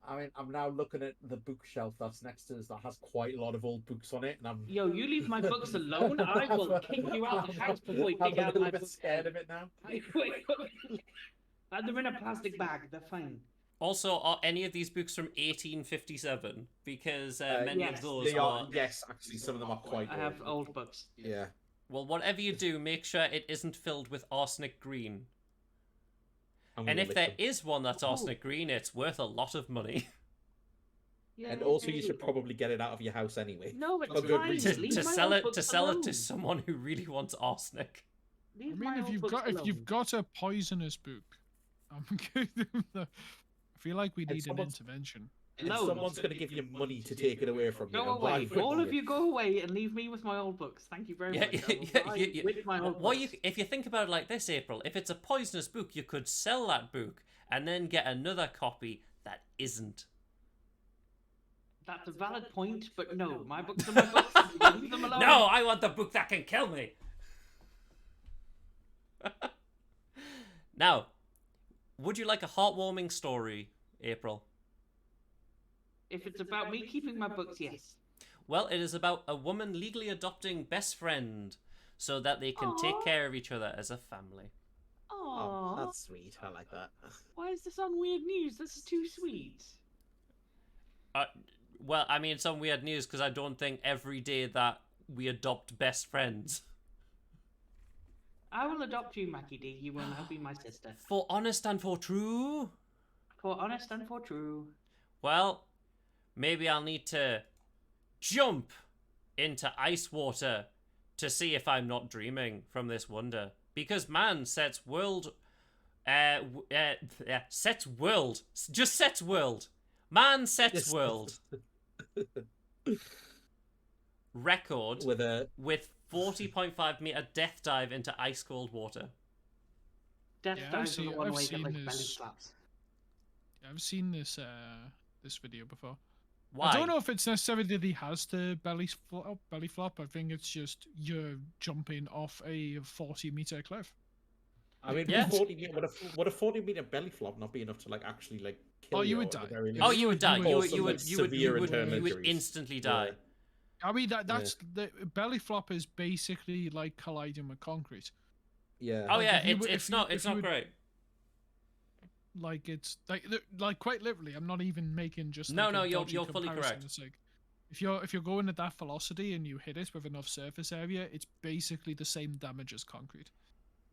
I mean, I'm now looking at the bookshelf that's next to us that has quite a lot of old books on it, and I'm. Yo, you leave my books alone, I will kick you out the house before you I'm dig a out little my bit books. scared of it now. They're in a plastic bag. They're fine. Also, are any of these books from 1857? Because many yes. of those They are... are. Yes, actually, some of them are quite. I have old books. Yeah. Well, whatever you do, make sure it isn't filled with arsenic green. I'm And gonna if lick there them. is one that's arsenic green, it's worth a lot of money. Yeah. And also, you should probably get it out of your house anyway. No, it's For good fine. reason. Leave to my sell old it books to alone. someone who really wants arsenic. Leave I my mean, if old you've books got alone. a poisonous book, I'm good. I feel like we And need an someone's- intervention. And No. someone's going to give you money to take it away from you. Go and buy away. it from All of you go away and leave me with my old books. Thank you very Yeah, much. I will yeah, die yeah. with my old What books. if you think about it like this, April, if it's a poisonous book, you could sell that book and then get another copy that isn't. That's a valid point, but no, my books are my books. Leave them alone. No, I want the book that can kill me. Now, would you like a heartwarming story, April? If it's about me keeping my books, yes. Well, it is about a woman legally adopting best friend so that they can take Aw. care of each other as a family. Oh, Aww. that's sweet. I like that. Why is this on weird news? This is too sweet. Well, I mean, it's some weird news because I don't think every day that we adopt best friends. I will adopt you, Mackie D. You will now be my sister. For honest and for true. For honest and for true. Well, maybe I'll need to jump into ice water to see if I'm not dreaming from this wonder. Because man sets world... sets world. Just sets world. Man sets Yes. world. Record With a. with 40.5 meter death dive into ice cold water. Death Yeah, I've dives are the seen- one I've way that seen like belly this. slaps. I've seen this this video before. Why? I don't know if it's necessarily that he has the belly flop. I think it's just you're jumping off a 40-meter cliff. I mean, Yeah. would a 40-meter belly flop not be enough to like actually like kill Oh, you you would at the die. very Oh, least? you would die. You You would- would, you would, you would, severe you would, internal you would injuries. instantly die. I mean, that's the belly flop is basically like colliding with concrete. Yeah. Oh Like, yeah, if you it's would- it's if you- not if it's you not would- great. Like quite literally, I'm not even making just No, like, a no, you're- dodgy you're fully comparison. correct. It's like if you're going at that velocity and you hit it with enough surface area, it's basically the same damage as concrete.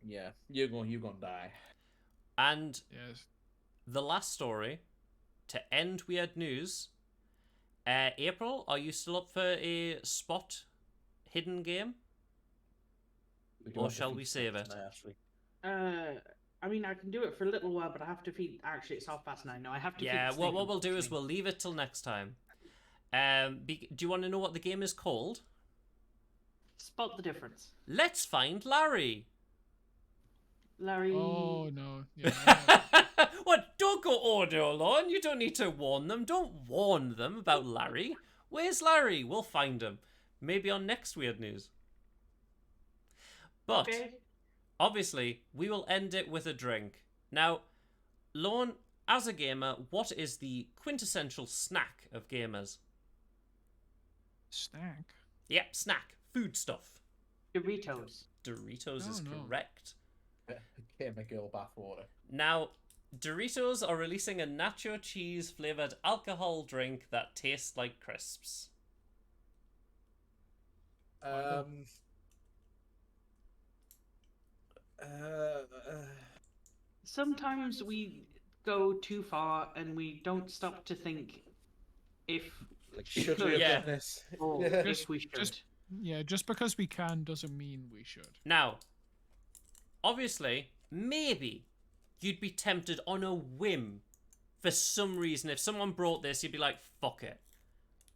Yeah. You're gonna die. And Yes. the last story to end weird news. April, are you still up for a spot hidden game? We do Or have to shall feed we save stuff it? tonight, actually. I mean, I can do it for a little while, but I have to feed. Actually, it's 9:30. No, I have to. Yeah. Feed What we'll do is we'll leave it till next time. Do you want to know what the game is called? spot the difference, Let's find Larry. Larry. Oh no. Yeah. What? Don't go, oh no, Lorne, you don't need to warn them. Don't warn them about Larry. Where's Larry? We'll find him. Maybe on next Weird News. But, Okay. obviously, we will end it with a drink. Now, Lorne, as a gamer, what is the quintessential snack of gamers? Snack. Yep, snack. Food stuff. Doritos. Doritos is No. correct. Gamer girl bathwater. Now, Doritos are releasing a nacho cheese flavored alcohol drink that tastes like crisps. Um. Sometimes we go too far and we don't stop to think if Like, should we have Yeah. done this? or Yeah. if we should. Yeah, just because we can doesn't mean we should. Now, obviously, maybe you'd be tempted on a whim for some reason. If someone brought this, you'd be like, fuck it.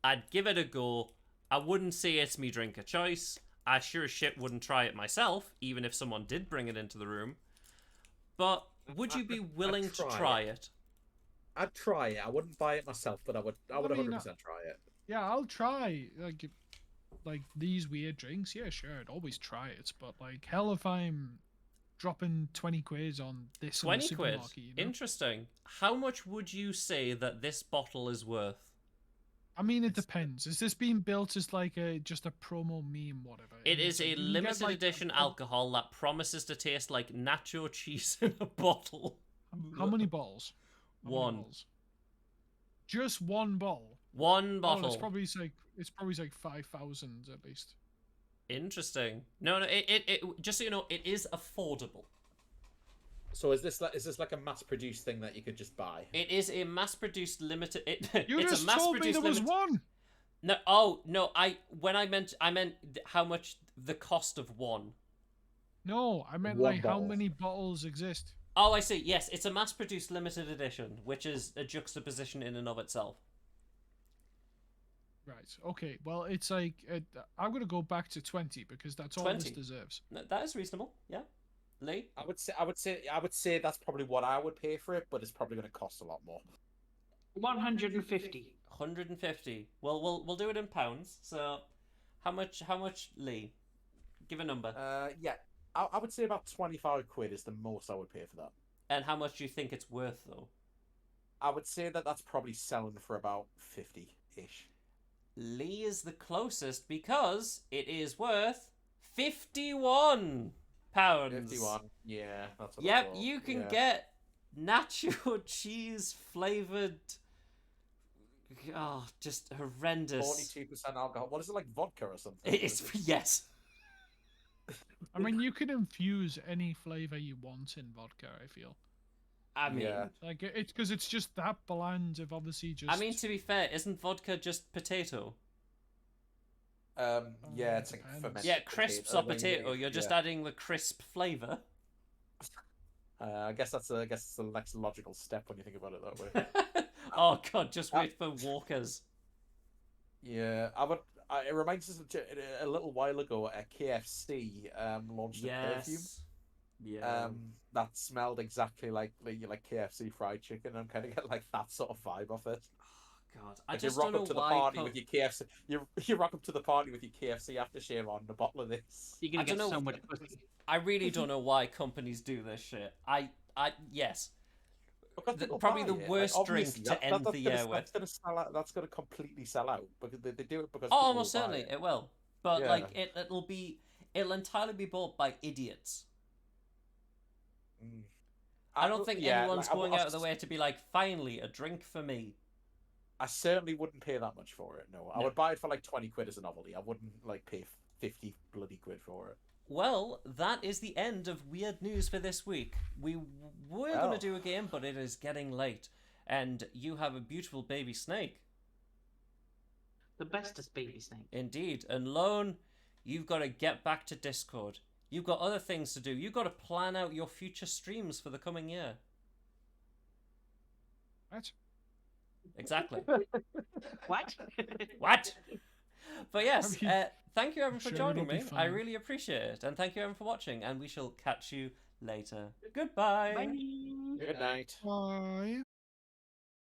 I'd give it a go. I wouldn't say it's me drink of choice. I sure as shit wouldn't try it myself, even if someone did bring it into the room. But would you be willing to try try it? I'd try it. I wouldn't buy it myself, but I would I mean, 100% try it. Yeah, I'll try like these weird drinks. Yeah, sure, I'd always try it. But like, hell, if I'm dropping 20 quid on this in the 20 quid. supermarket, you know? Interesting. How much would you say that this bottle is worth? I mean, it depends. Is this being built as like just a promo meme, whatever? It And is so a you can get, limited like, edition alcohol that promises to taste like nacho cheese in a bottle. How many bottles? How many One. bottles? Just one bottle. One Oh, bottle. it's probably like 5,000 at least. Interesting. No, it just so you know, it is affordable. So is this like a mass-produced thing that you could just buy? It is a mass-produced limited. You it's just a told me mass-produced there was limited. one. No, oh no, I meant how much the cost of one. No, I meant One like how bottle. many bottles exist. Oh, I see. Yes, it's a mass-produced limited edition, which is a juxtaposition in and of itself. Right. Okay. Well, it's like I'm gonna go back to 20 because that's all this 20. deserves. No, that is reasonable. Yeah, Lee. I would say that's probably what I would pay for it, but it's probably going to cost a lot more. 150. 150. Well, we'll do it in pounds. So, how much, Lee? Give a number. Yeah, I would say about 25 quid is the most I would pay for that. And how much do you think it's worth, though? I would say that that's probably selling for about 50-ish. Lee is the closest because it is worth £51. 51. Yeah, that's what I Yep, thought. you can Yeah. get nacho cheese flavored. Oh, just horrendous. 42% alcohol. What is it, like vodka or something? It's yes. I mean, you can infuse any flavor you want in vodka. I feel I mean, Yeah. like it's because it's just that bland of obviously just. I mean, to be fair, isn't vodka just potato? Yeah, it's like depends. fermented Yeah, crisps are potato. yeah. You're just adding the crisp flavor. I guess that's the next logical step when you think about it that way. Oh god, just wait for Walkers. Yeah, it reminds us of a little while ago, KFC launched a perfume. Yes. Yeah. That smelled exactly like KFC fried chicken. I'm kind of getting like that sort of vibe off it. God, I Like just you rock don't know up to the why. party with your KFC. You rock up to the party with your KFC aftershave on a bottle of this. You're gonna I don't get know- so much pussy. I really don't know why companies do this shit. Yes. Because people Probably buy the it. Like, worst obviously, drink to end the year with. That's gonna sell out. That's gonna completely sell out because they do it because. Oh, people almost will buy certainly it. it will. But Yeah. like it'll entirely be bought by idiots. Mm. I don't think yeah, anyone's like, going out of the way to be like, finally, a drink for me. I certainly wouldn't pay that much for it. No, I No. would buy it for like 20 quid as a novelty. I wouldn't like pay 50 bloody quid for it. Well, that is the end of Weird News for this week. We were going Well. to do a game, but it is getting late. And you have a beautiful baby snake. The bestest baby snake. Indeed. And Lone, you've got to get back to Discord. You've got other things to do. You've got to plan out your future streams for the coming year. What? Exactly. What? What? But yes, I mean, thank you everyone for sure joining it'll be me. I fun. really appreciate it. And thank you everyone for watching. And we shall catch you later. Goodbye. Bye. Good night. Bye.